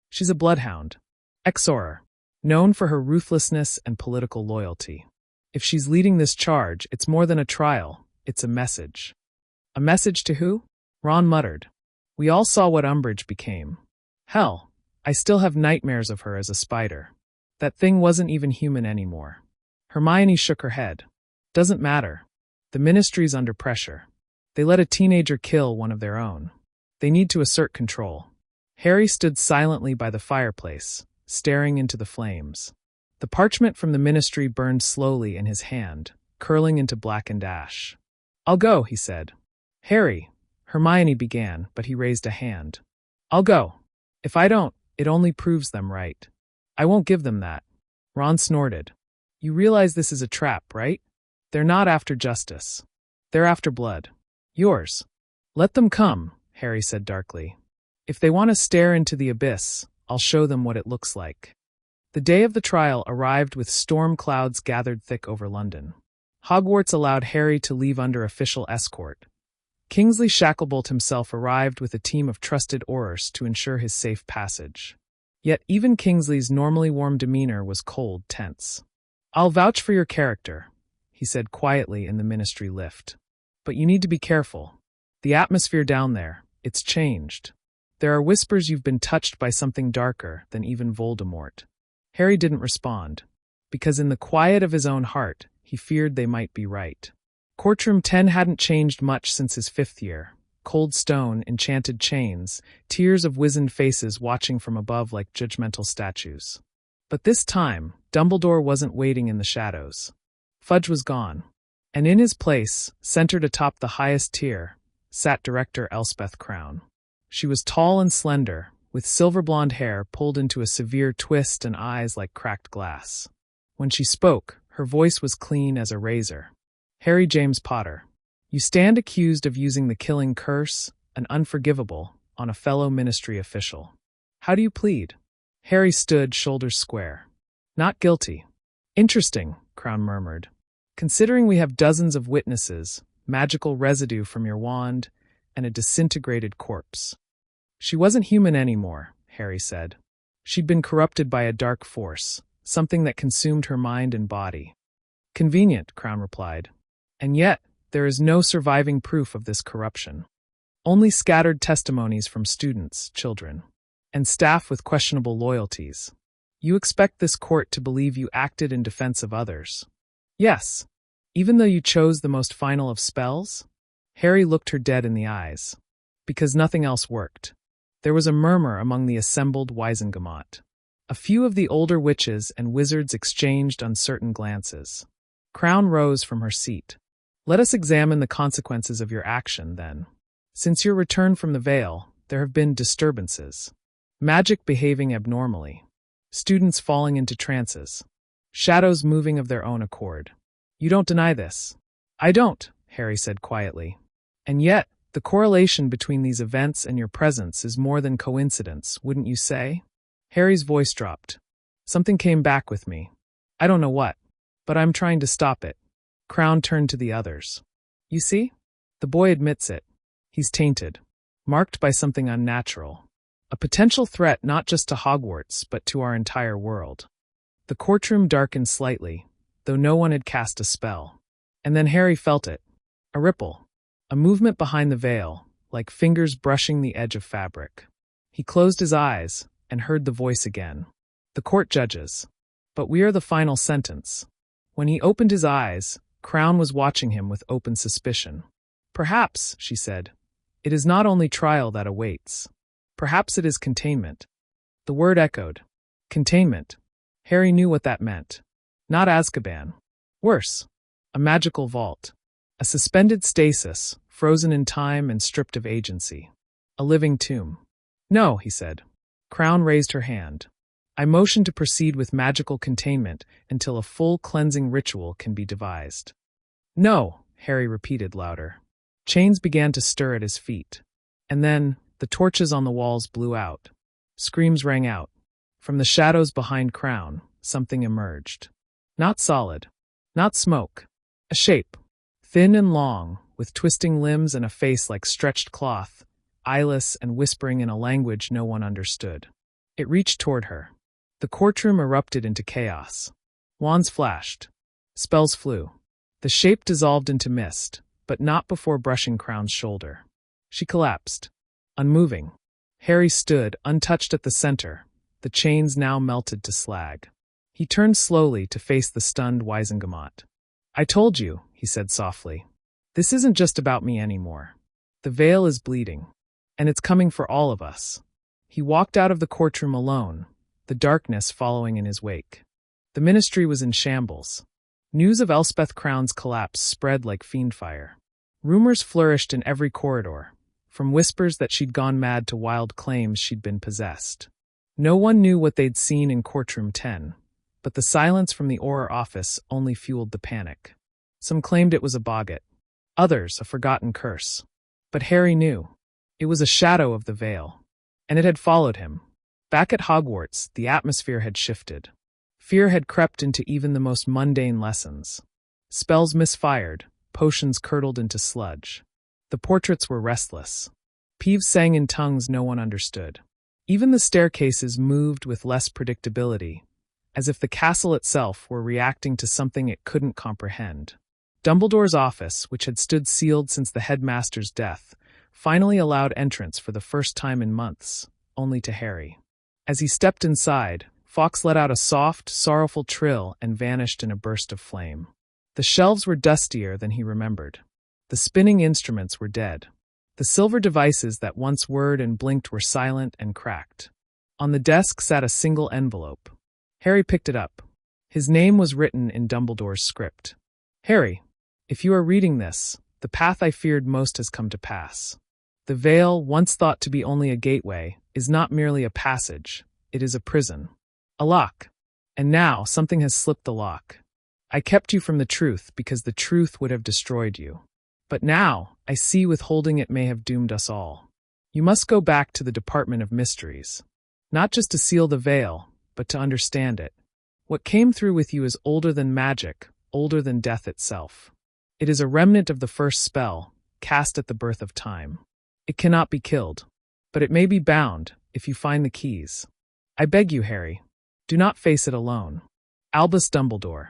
She's a bloodhound. Exorer, known for her ruthlessness and political loyalty. If she's leading this charge, it's more than a trial, it's a message. A message to who? Ron muttered. We all saw what Umbridge became. Hell, I still have nightmares of her as a spider. That thing wasn't even human anymore. Hermione shook her head. Doesn't matter. The Ministry's under pressure. They let a teenager kill one of their own. They need to assert control. Harry stood silently by the fireplace, staring into the flames. The parchment from the Ministry burned slowly in his hand, curling into blackened ash. I'll go, he said. Harry, Hermione began, but he raised a hand. I'll go. If I don't, it only proves them right. I won't give them that. Ron snorted. You realize this is a trap, right? They're not after justice. They're after blood. Yours. Let them come, Harry said darkly. If they want to stare into the abyss, I'll show them what it looks like. The day of the trial arrived with storm clouds gathered thick over London. Hogwarts allowed Harry to leave under official escort. Kingsley Shacklebolt himself arrived with a team of trusted Aurors to ensure his safe passage. Yet even Kingsley's normally warm demeanor was cold, tense. I'll vouch for your character, he said quietly in the Ministry lift. But you need to be careful. The atmosphere down there, it's changed. There are whispers you've been touched by something darker than even Voldemort. Harry didn't respond, because in the quiet of his own heart, he feared they might be right. Courtroom 10 hadn't changed much since his 5th year. Cold stone, enchanted chains, tiers of wizened faces watching from above like judgmental statues. But this time, Dumbledore wasn't waiting in the shadows. Fudge was gone. And in his place, centered atop the highest tier, sat Director Elspeth Crown. She was tall and slender, with silver blonde hair pulled into a severe twist and eyes like cracked glass. When she spoke, her voice was clean as a razor. Harry James Potter, you stand accused of using the killing curse, an unforgivable, on a fellow ministry official. How do you plead? Harry stood, shoulders square. Not guilty. Interesting, Crown murmured. Considering we have dozens of witnesses, magical residue from your wand, and a disintegrated corpse. She wasn't human anymore, Harry said. She'd been corrupted by a dark force, something that consumed her mind and body. Convenient, Crown replied. And yet, there is no surviving proof of this corruption. Only scattered testimonies from students, children, and staff with questionable loyalties. You expect this court to believe you acted in defense of others. Yes. Even though you chose the most final of spells? Harry looked her dead in the eyes. Because nothing else worked. There was a murmur among the assembled Wisengamot. A few of the older witches and wizards exchanged uncertain glances. Crown rose from her seat. Let us examine the consequences of your action, then. Since your return from the Vale, there have been disturbances. Magic behaving abnormally. Students falling into trances. Shadows moving of their own accord. You don't deny this. I don't, Harry said quietly. And yet, the correlation between these events and your presence is more than coincidence, wouldn't you say? Harry's voice dropped. Something came back with me. I don't know what, but I'm trying to stop it. Crown turned to the others. You see? The boy admits it. He's tainted. Marked by something unnatural. A potential threat not just to Hogwarts, but to our entire world. The courtroom darkened slightly, though no one had cast a spell. And then Harry felt it. A ripple. A movement behind the veil, like fingers brushing the edge of fabric. He closed his eyes and heard the voice again. The court judges. But we are the final sentence. When he opened his eyes, Crown was watching him with open suspicion. Perhaps, she said, it is not only trial that awaits. Perhaps it is containment. The word echoed. Containment. Harry knew what that meant. Not Azkaban. Worse. A magical vault. A suspended stasis, frozen in time and stripped of agency. A living tomb. No, he said. Crown raised her hand. I motion to proceed with magical containment until a full cleansing ritual can be devised. No, Harry repeated louder. Chains began to stir at his feet. And then, the torches on the walls blew out. Screams rang out. From the shadows behind Crown, something emerged. Not solid. Not smoke. A shape. Thin and long, with twisting limbs and a face like stretched cloth, eyeless and whispering in a language no one understood. It reached toward her. The courtroom erupted into chaos. Wands flashed. Spells flew. The shape dissolved into mist, but not before brushing Crown's shoulder. She collapsed. Unmoving. Harry stood, untouched at the center, the chains now melted to slag. He turned slowly to face the stunned Wisengamot. I told you, he said softly. This isn't just about me anymore. The veil is bleeding. And it's coming for all of us. He walked out of the courtroom alone, the darkness following in his wake. The ministry was in shambles. News of Elspeth Crown's collapse spread like fiendfire. Rumors flourished in every corridor, from whispers that she'd gone mad to wild claims she'd been possessed. No one knew what they'd seen in courtroom 10, but the silence from the Auror office only fueled the panic. Some claimed it was a boggart, others a forgotten curse. But Harry knew. It was a shadow of the veil, and it had followed him. Back at Hogwarts, the atmosphere had shifted. Fear had crept into even the most mundane lessons. Spells misfired, potions curdled into sludge. The portraits were restless. Peeves sang in tongues no one understood. Even the staircases moved with less predictability, as if the castle itself were reacting to something it couldn't comprehend. Dumbledore's office, which had stood sealed since the headmaster's death, finally allowed entrance for the first time in months, only to Harry. As he stepped inside, Fawkes let out a soft, sorrowful trill and vanished in a burst of flame. The shelves were dustier than he remembered. The spinning instruments were dead. The silver devices that once whirred and blinked were silent and cracked. On the desk sat a single envelope. Harry picked it up. His name was written in Dumbledore's script. Harry, if you are reading this, the path I feared most has come to pass. The veil, once thought to be only a gateway, is not merely a passage, it is a prison. A lock. And now something has slipped the lock. I kept you from the truth because the truth would have destroyed you. But now, I see withholding it may have doomed us all. You must go back to the Department of Mysteries. Not just to seal the veil, but to understand it. What came through with you is older than magic, older than death itself. It is a remnant of the first spell, cast at the birth of time. It cannot be killed, but it may be bound, if you find the keys. I beg you, Harry, do not face it alone. Albus Dumbledore.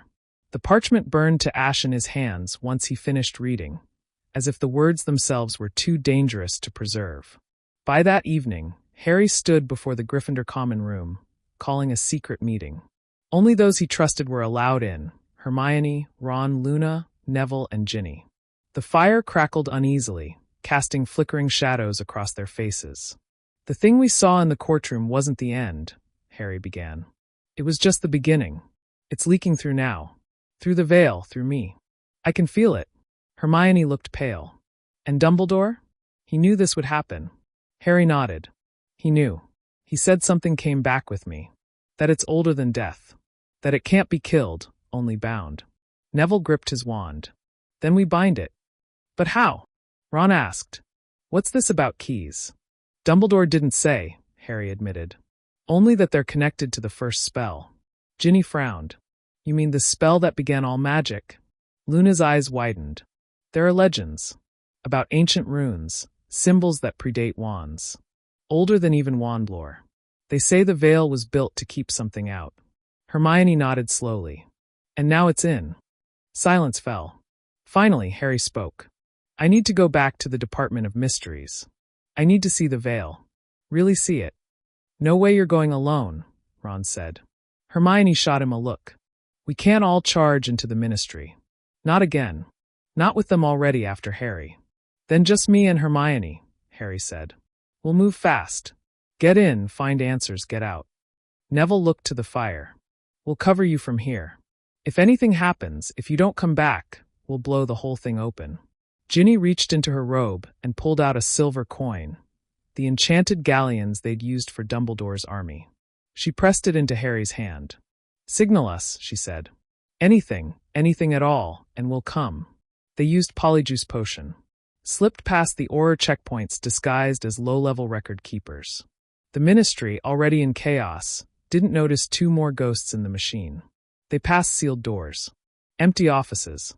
The parchment burned to ash in his hands once he finished reading, as if the words themselves were too dangerous to preserve. By that evening, Harry stood before the Gryffindor common room, calling a secret meeting. Only those he trusted were allowed in: Hermione, Ron, Luna, Neville, and Ginny. The fire crackled uneasily, casting flickering shadows across their faces. The thing we saw in the courtroom wasn't the end, Harry began. It was just the beginning. It's leaking through now. Through the veil, through me. I can feel it. Hermione looked pale. And Dumbledore? He knew this would happen. Harry nodded. He knew. He said something came back with me. That it's older than death. That it can't be killed, only bound. Neville gripped his wand. Then we bind it. But how? Ron asked. What's this about keys? Dumbledore didn't say, Harry admitted. Only that they're connected to the first spell. Ginny frowned. You mean the spell that began all magic? Luna's eyes widened. There are legends. About ancient runes, symbols that predate wands. Older than even wand lore. They say the veil was built to keep something out. Hermione nodded slowly. And now it's in. Silence fell. Finally, Harry spoke. I need to go back to the Department of Mysteries. I need to see the veil. Really see it. No way you're going alone, Ron said. Hermione shot him a look. We can't all charge into the ministry. Not again. Not with them already after Harry. Then just me and Hermione, Harry said. We'll move fast. Get in, find answers, get out. Neville looked to the fire. We'll cover you from here. If anything happens, if you don't come back, we'll blow the whole thing open. Ginny reached into her robe and pulled out a silver coin, the enchanted galleons they'd used for Dumbledore's army. She pressed it into Harry's hand. Signal us, she said. Anything at all, and we'll come. They used Polyjuice Potion. Slipped past the Auror checkpoints disguised as low-level record keepers. The Ministry, already in chaos, didn't notice 2 more ghosts in the machine. They passed sealed doors. Empty offices.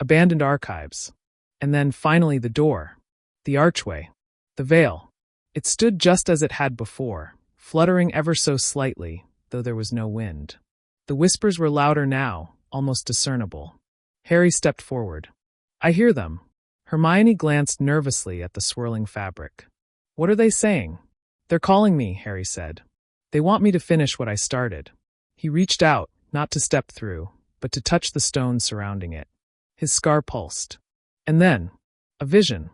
Abandoned archives. And then, finally, the door. The archway. The veil. It stood just as it had before, fluttering ever so slightly, though there was no wind. The whispers were louder now, almost discernible. Harry stepped forward. I hear them. Hermione glanced nervously at the swirling fabric. What are they saying? They're calling me, Harry said. They want me to finish what I started. He reached out, not to step through, but to touch the stones surrounding it. His scar pulsed. And then, a vision.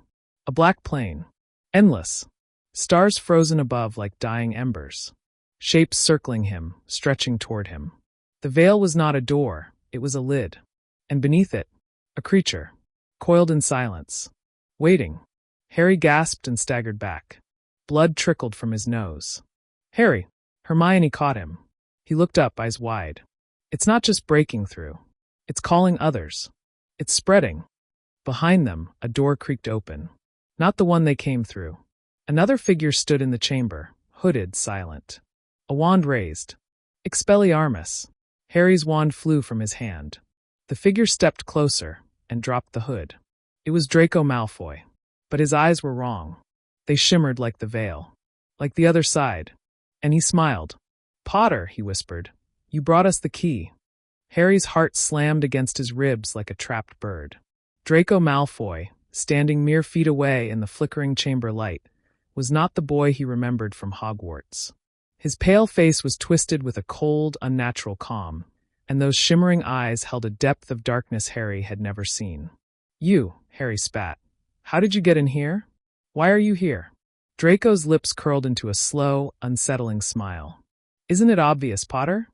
A black plain. Endless. Stars frozen above like dying embers. Shapes circling him, stretching toward him. The veil was not a door, it was a lid. And beneath it, a creature. Coiled in silence. Waiting. Harry gasped and staggered back. Blood trickled from his nose. Harry! Hermione caught him. He looked up, eyes wide. It's not just breaking through. It's calling others. It's spreading. Behind them, a door creaked open. Not the one they came through. Another figure stood in the chamber, hooded, silent. A wand raised. Expelliarmus. Harry's wand flew from his hand. The figure stepped closer and dropped the hood. It was Draco Malfoy. But his eyes were wrong. They shimmered like the veil. Like the other side. And he smiled. Potter, he whispered. You brought us the key. Harry's heart slammed against his ribs like a trapped bird. Draco Malfoy, standing mere feet away in the flickering chamber light, was not the boy he remembered from Hogwarts. His pale face was twisted with a cold, unnatural calm, and those shimmering eyes held a depth of darkness Harry had never seen. "You," Harry spat. "How did you get in here? Why are you here?" Draco's lips curled into a slow, unsettling smile. "Isn't it obvious, Potter?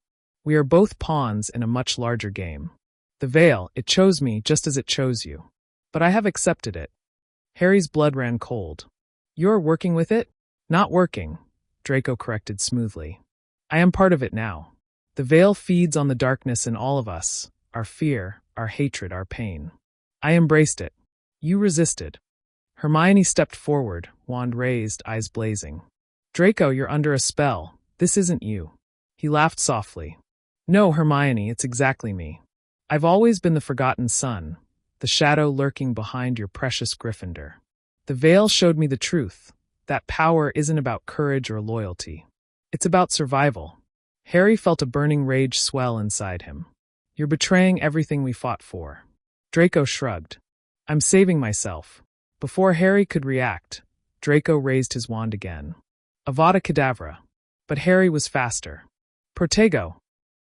We are both pawns in a much larger game. The Veil, it chose me just as it chose you. But I have accepted it." Harry's blood ran cold. "You're working with it?" "Not working," Draco corrected smoothly. "I am part of it now. The Veil feeds on the darkness in all of us, our fear, our hatred, our pain. I embraced it. You resisted." Hermione stepped forward, wand raised, eyes blazing. "Draco, you're under a spell. This isn't you." He laughed softly. "No, Hermione, it's exactly me. I've always been the forgotten son, the shadow lurking behind your precious Gryffindor. The Veil showed me the truth. That power isn't about courage or loyalty. It's about survival." Harry felt a burning rage swell inside him. "You're betraying everything we fought for." Draco shrugged. "I'm saving myself." Before Harry could react, Draco raised his wand again. Avada Kedavra. But Harry was faster. Protego.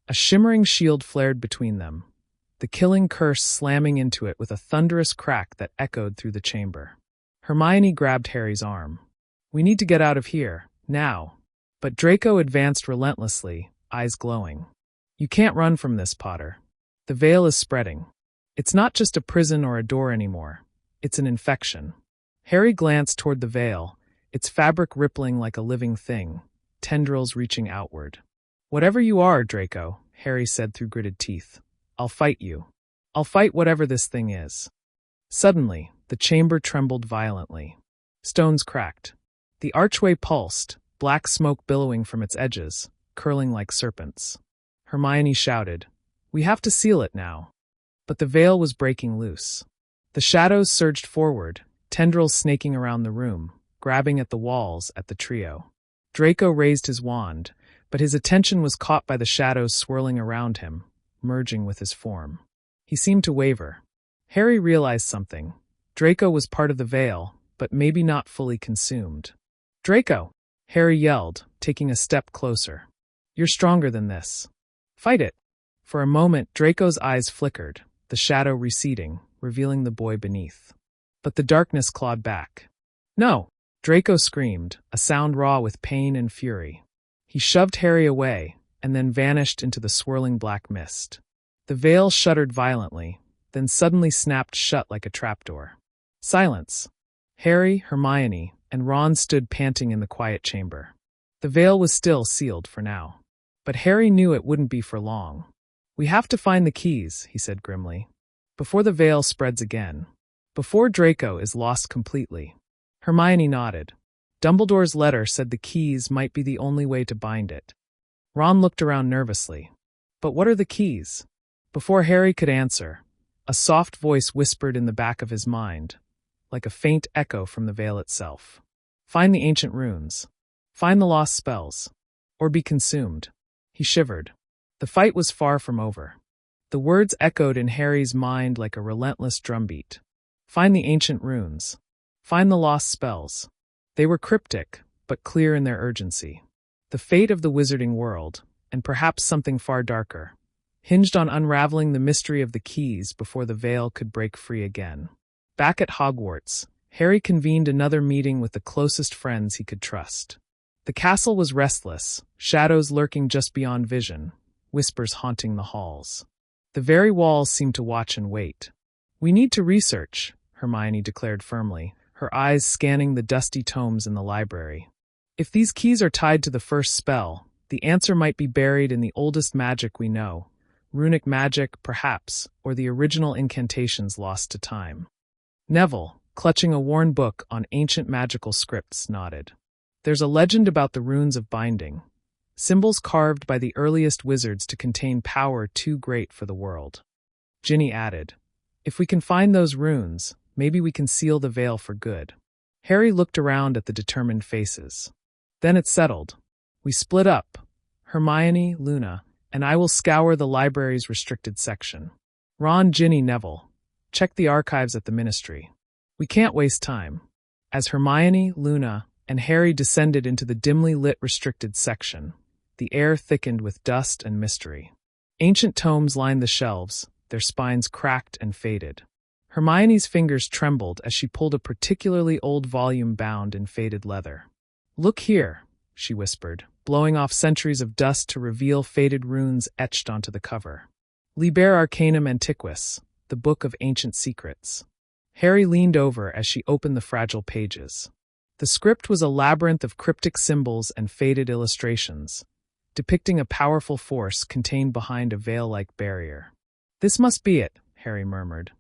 A shimmering shield flared between them, the killing curse slamming into it with a thunderous crack that echoed through the chamber. Hermione grabbed Harry's arm. "We need to get out of here, now." But Draco advanced relentlessly, eyes glowing. "You can't run from this, Potter. The Veil is spreading. It's not just a prison or a door anymore. It's an infection." Harry glanced toward the Veil, its fabric rippling like a living thing, tendrils reaching outward. "Whatever you are, Draco," Harry said through gritted teeth, "I'll fight you. I'll fight whatever this thing is." Suddenly, the chamber trembled violently. Stones cracked. The archway pulsed, black smoke billowing from its edges, curling like serpents. Hermione shouted, "We have to seal it now." But the Veil was breaking loose. The shadows surged forward, tendrils snaking around the room, grabbing at the walls, at the trio. Draco raised his wand, but his attention was caught by the shadows swirling around him, merging with his form. He seemed to waver. Harry realized something. Draco was part of the Veil, but maybe not fully consumed. "Draco!" Harry yelled, taking a step closer. "You're stronger than this. Fight it." For a moment, Draco's eyes flickered, the shadow receding, revealing the boy beneath. But the darkness clawed back. "No!" Draco screamed, a sound raw with pain and fury. He shoved Harry away, and then vanished into the swirling black mist. The Veil shuddered violently, then suddenly snapped shut like a trapdoor. Silence. Harry, Hermione, and Ron stood panting in the quiet chamber. The Veil was still sealed for now. But Harry knew it wouldn't be for long. "We have to find the keys," he said grimly, "before the Veil spreads again. Before Draco is lost completely." Hermione nodded. Dumbledore's letter said the keys might be the only way to bind it. Ron looked around nervously. "But what are the keys?" Before Harry could answer, a soft voice whispered in the back of his mind, like a faint echo from the Veil itself. "Find the ancient runes. Find the lost spells. Or be consumed." He shivered. The fight was far from over. The words echoed in Harry's mind like a relentless drumbeat. Find the ancient runes. Find the lost spells. They were cryptic, but clear in their urgency. The fate of the wizarding world, and perhaps something far darker, hinged on unraveling the mystery of the keys before the Veil could break free again. Back at Hogwarts, Harry convened another meeting with the closest friends he could trust. The castle was restless, shadows lurking just beyond vision, whispers haunting the halls. The very walls seemed to watch and wait. "We need to research," Hermione declared firmly, her eyes scanning the dusty tomes in the library. "If these keys are tied to the first spell, the answer might be buried in the oldest magic we know. Runic magic, perhaps, or the original incantations lost to time." Neville, clutching a worn book on ancient magical scripts, nodded. "There's a legend about the runes of binding, symbols carved by the earliest wizards to contain power too great for the world." Ginny added, "If we can find those runes, maybe we can seal the Veil for good." Harry looked around at the determined faces. Then it settled. "We split up. Hermione, Luna, and I will scour the library's restricted section. Ron, Ginny, Neville, check the archives at the Ministry. We can't waste time." As Hermione, Luna, and Harry descended into the dimly lit restricted section, the air thickened with dust and mystery. Ancient tomes lined the shelves, their spines cracked and faded. Hermione's fingers trembled as she pulled a particularly old volume bound in faded leather. "Look here," she whispered, blowing off centuries of dust to reveal faded runes etched onto the cover. "Liber Arcanum Antiquus, the Book of Ancient Secrets." Harry leaned over as she opened the fragile pages. The script was a labyrinth of cryptic symbols and faded illustrations, depicting a powerful force contained behind a veil-like barrier. "This must be it," Harry murmured.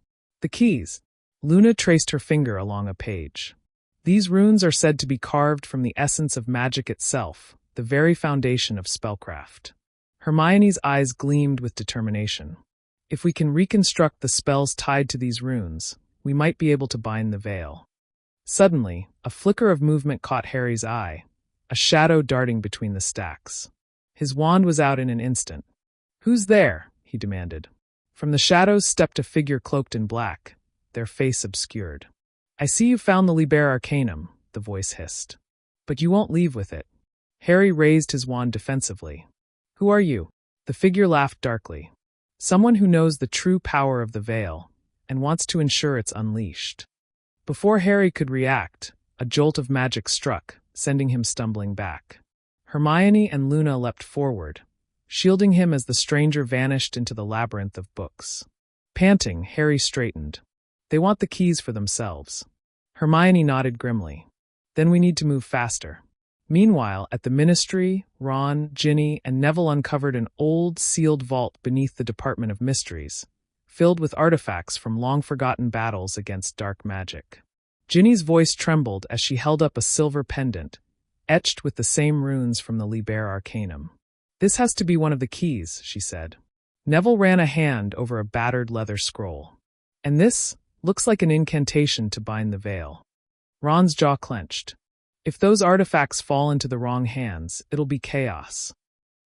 "The keys." Luna traced her finger along a page. "These runes are said to be carved from the essence of magic itself, the very foundation of spellcraft." Hermione's eyes gleamed with determination. "If we can reconstruct the spells tied to these runes, we might be able to bind the veil." Suddenly, a flicker of movement caught Harry's eye, a shadow darting between the stacks. His wand was out in an instant. "Who's there?" he demanded. From the shadows stepped a figure cloaked in black, their face obscured. "I see you found the Liber Arcanum," the voice hissed. "But you won't leave with it." Harry raised his wand defensively. "Who are you?" The figure laughed darkly. "Someone who knows the true power of the veil, and wants to ensure it's unleashed." Before Harry could react, a jolt of magic struck, sending him stumbling back. Hermione and Luna leapt forward, shielding him as the stranger vanished into the labyrinth of books. Panting, Harry straightened. "They want the keys for themselves." Hermione nodded grimly. "Then we need to move faster." Meanwhile, at the Ministry, Ron, Ginny, and Neville uncovered an old, sealed vault beneath the Department of Mysteries, filled with artifacts from long-forgotten battles against dark magic. Ginny's voice trembled as she held up a silver pendant, etched with the same runes from the Liber Arcanum. "This has to be one of the keys," she said. Neville ran a hand over a battered leather scroll. "And this looks like an incantation to bind the veil." Ron's jaw clenched. "If those artifacts fall into the wrong hands, it'll be chaos."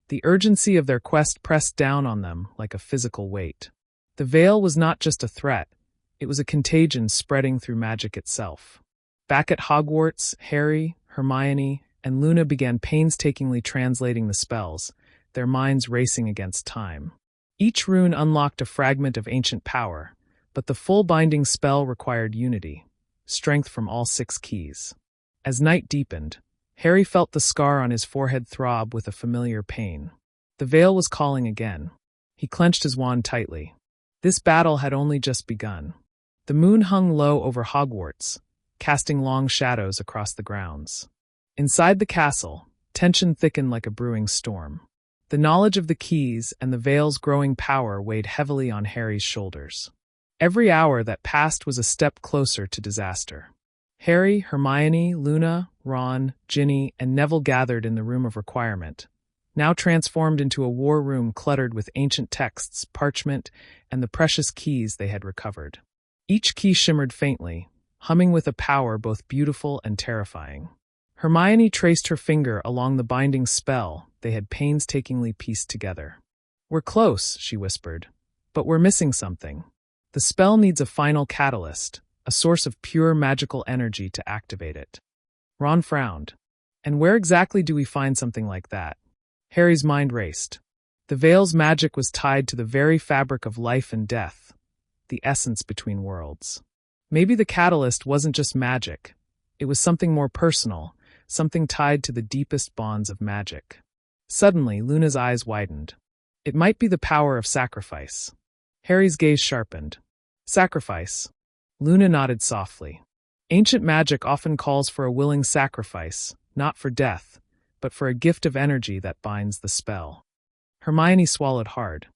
The urgency of their quest pressed down on them like a physical weight. The veil was not just a threat, it was a contagion spreading through magic itself. Back at Hogwarts, Harry, Hermione, and Luna began painstakingly translating the spells, their minds racing against time. Each rune unlocked a fragment of ancient power, but the full binding spell required unity, strength from all 6 keys. As night deepened, Harry felt the scar on his forehead throb with a familiar pain. The veil was calling again. He clenched his wand tightly. This battle had only just begun. The moon hung low over Hogwarts, casting long shadows across the grounds. Inside the castle, tension thickened like a brewing storm. The knowledge of the keys and the veil's growing power weighed heavily on Harry's shoulders. Every hour that passed was a step closer to disaster. Harry, Hermione, Luna, Ron, Ginny, and Neville gathered in the Room of Requirement, now transformed into a war room cluttered with ancient texts, parchment, and the precious keys they had recovered. Each key shimmered faintly, humming with a power both beautiful and terrifying. Hermione traced her finger along the binding spell they had painstakingly pieced together. "We're close," she whispered, "but we're missing something. The spell needs a final catalyst, a source of pure magical energy to activate it." Ron frowned. "And where exactly do we find something like that?" Harry's mind raced. The veil's magic was tied to the very fabric of life and death, the essence between worlds. Maybe the catalyst wasn't just magic. It was something more personal, something tied to the deepest bonds of magic. Suddenly, Luna's eyes widened. It might be the power of sacrifice. Harry's gaze sharpened. Sacrifice. Luna nodded softly. Ancient magic often calls for a willing sacrifice, not for death, but for a gift of energy that binds the spell. Hermione swallowed hard.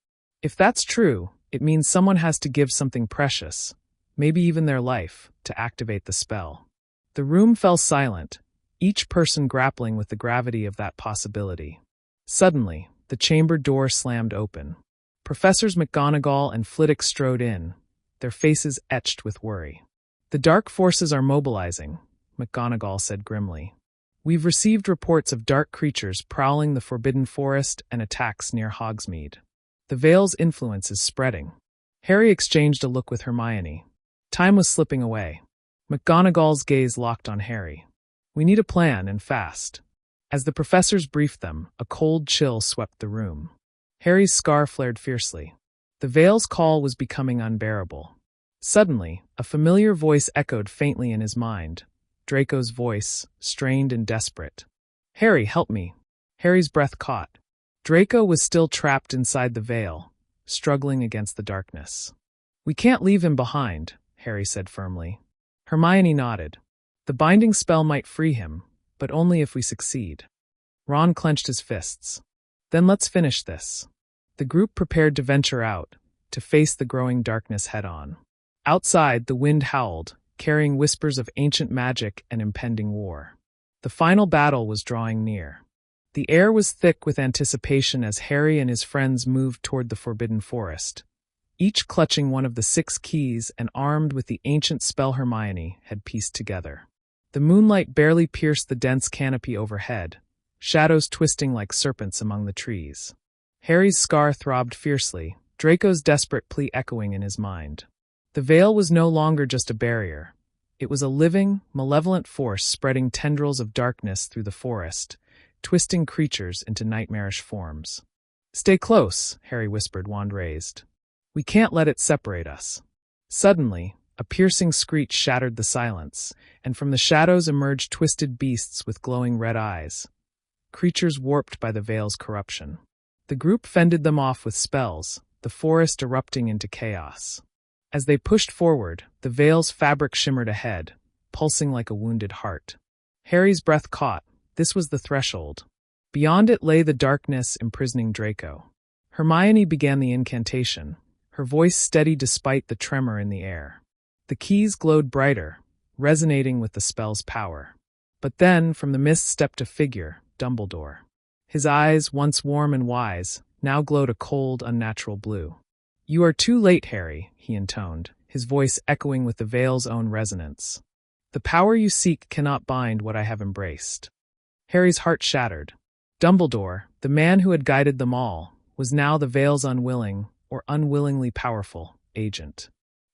If that's true, it means someone has to give something precious, maybe even their life, to activate the spell. The room fell silent, each person grappling with the gravity of that possibility. Suddenly, the chamber door slammed open. Professors McGonagall and Flitwick strode in, their faces etched with worry. "The dark forces are mobilizing," McGonagall said grimly. "We've received reports of dark creatures prowling the Forbidden Forest and attacks near Hogsmeade. The veil's influence is spreading." Harry exchanged a look with Hermione. Time was slipping away. McGonagall's gaze locked on Harry. "We need a plan, and fast." As the professors briefed them, a cold chill swept the room. Harry's scar flared fiercely. The veil's call was becoming unbearable. Suddenly, a familiar voice echoed faintly in his mind. Draco's voice, strained and desperate. "Harry, help me." Harry's breath caught. Draco was still trapped inside the veil, struggling against the darkness. "We can't leave him behind," Harry said firmly. Hermione nodded. "The binding spell might free him, but only if we succeed." Ron clenched his fists. "Then let's finish this." The group prepared to venture out, to face the growing darkness head-on. Outside, the wind howled, carrying whispers of ancient magic and impending war. The final battle was drawing near. The air was thick with anticipation as Harry and his friends moved toward the Forbidden Forest, each clutching one of the 6 keys and armed with the ancient spell Hermione had pieced together. The moonlight barely pierced the dense canopy overhead, shadows twisting like serpents among the trees. Harry's scar throbbed fiercely, Draco's desperate plea echoing in his mind. The veil was no longer just a barrier. It was a living, malevolent force spreading tendrils of darkness through the forest, twisting creatures into nightmarish forms. "Stay close," Harry whispered, wand raised. "We can't let it separate us." Suddenly, a piercing screech shattered the silence, and from the shadows emerged twisted beasts with glowing red eyes, creatures warped by the veil's corruption. The group fended them off with spells, the forest erupting into chaos. As they pushed forward, the veil's fabric shimmered ahead, pulsing like a wounded heart. Harry's breath caught. This was the threshold. Beyond it lay the darkness imprisoning Draco. Hermione began the incantation, her voice steady despite the tremor in the air. The keys glowed brighter, resonating with the spell's power. But then, from the mist stepped a figure, Dumbledore. His eyes, once warm and wise, now glowed a cold, unnatural blue. "You are too late, Harry," he intoned, his voice echoing with the veil's own resonance. "The power you seek cannot bind what I have embraced." Harry's heart shattered. Dumbledore, the man who had guided them all, was now the veil's unwilling, or unwillingly powerful, agent.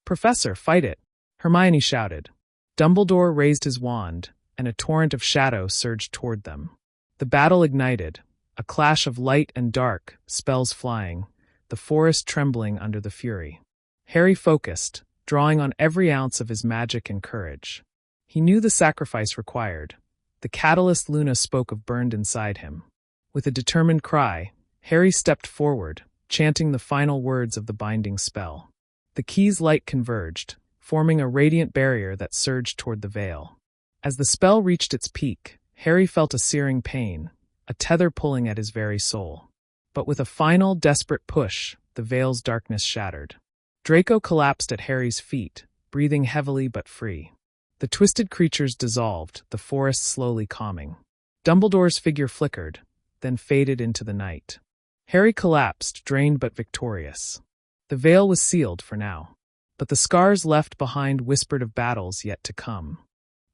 "Professor, fight it!" Hermione shouted. Dumbledore raised his wand, and a torrent of shadow surged toward them. The battle ignited, a clash of light and dark, spells flying, the forest trembling under the fury. Harry focused, drawing on every ounce of his magic and courage. He knew the sacrifice required. The catalyst Luna spoke of burned inside him. With a determined cry, Harry stepped forward, chanting the final words of the binding spell. The key's light converged, forming a radiant barrier that surged toward the veil. As the spell reached its peak, Harry felt a searing pain, a tether pulling at his very soul. But with a final, desperate push, the veil's darkness shattered. Draco collapsed at Harry's feet, breathing heavily but free. The twisted creatures dissolved, the forest slowly calming. Dumbledore's figure flickered, then faded into the night. Harry collapsed, drained but victorious. The veil was sealed for now. But the scars left behind whispered of battles yet to come.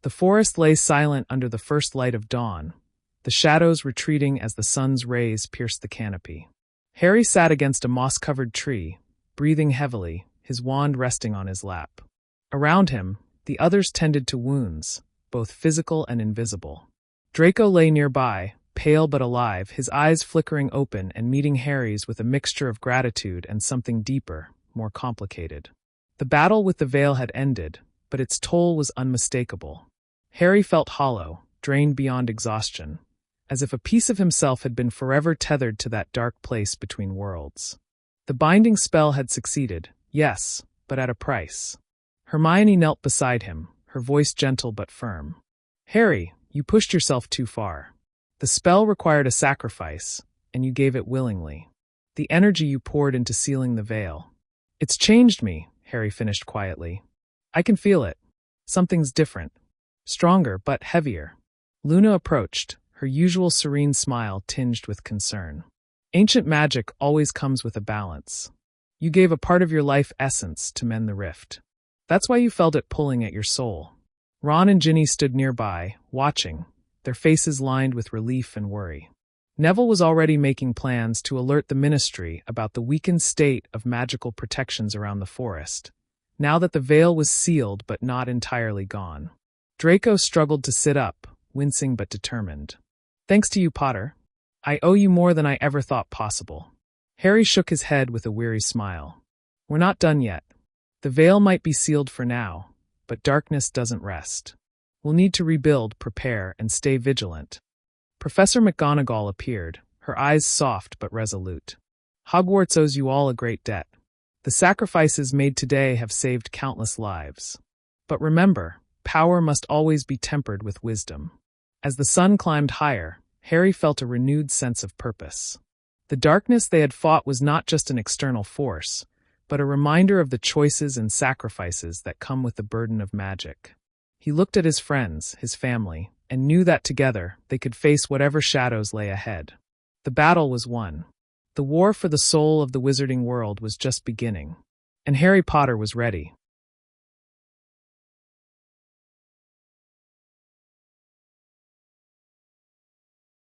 The forest lay silent under the first light of dawn, the shadows retreating as the sun's rays pierced the canopy. Harry sat against a moss-covered tree, breathing heavily, his wand resting on his lap. Around him, the others tended to wounds, both physical and invisible. Draco lay nearby, pale but alive, his eyes flickering open and meeting Harry's with a mixture of gratitude and something deeper, more complicated. The battle with the veil had ended, but its toll was unmistakable. Harry felt hollow, drained beyond exhaustion, as if a piece of himself had been forever tethered to that dark place between worlds. The binding spell had succeeded, yes, but at a price. Hermione knelt beside him, her voice gentle but firm. "Harry, you pushed yourself too far. The spell required a sacrifice, and you gave it willingly. The energy you poured into sealing the veil. It's changed me," Harry finished quietly. "I can feel it. Something's different. Stronger but heavier." Luna approached, her usual serene smile tinged with concern. "Ancient magic always comes with a balance. You gave a part of your life essence to mend the rift. That's why you felt it pulling at your soul." Ron and Ginny stood nearby, watching, their faces lined with relief and worry. Neville was already making plans to alert the Ministry about the weakened state of magical protections around the forest, now that the veil was sealed but not entirely gone. Draco struggled to sit up, wincing but determined. "Thanks to you, Potter. I owe you more than I ever thought possible." Harry shook his head with a weary smile. We're not done yet. The veil might be sealed for now, but darkness doesn't rest. We'll need to rebuild, prepare, and stay vigilant. Professor McGonagall appeared, her eyes soft but resolute. Hogwarts owes you all a great debt. The sacrifices made today have saved countless lives. But remember, power must always be tempered with wisdom. As the sun climbed higher, Harry felt a renewed sense of purpose. The darkness they had fought was not just an external force, but a reminder of the choices and sacrifices that come with the burden of magic. He looked at his friends, his family, and knew that together they could face whatever shadows lay ahead. The battle was won. The war for the soul of the wizarding world was just beginning. And Harry Potter was ready,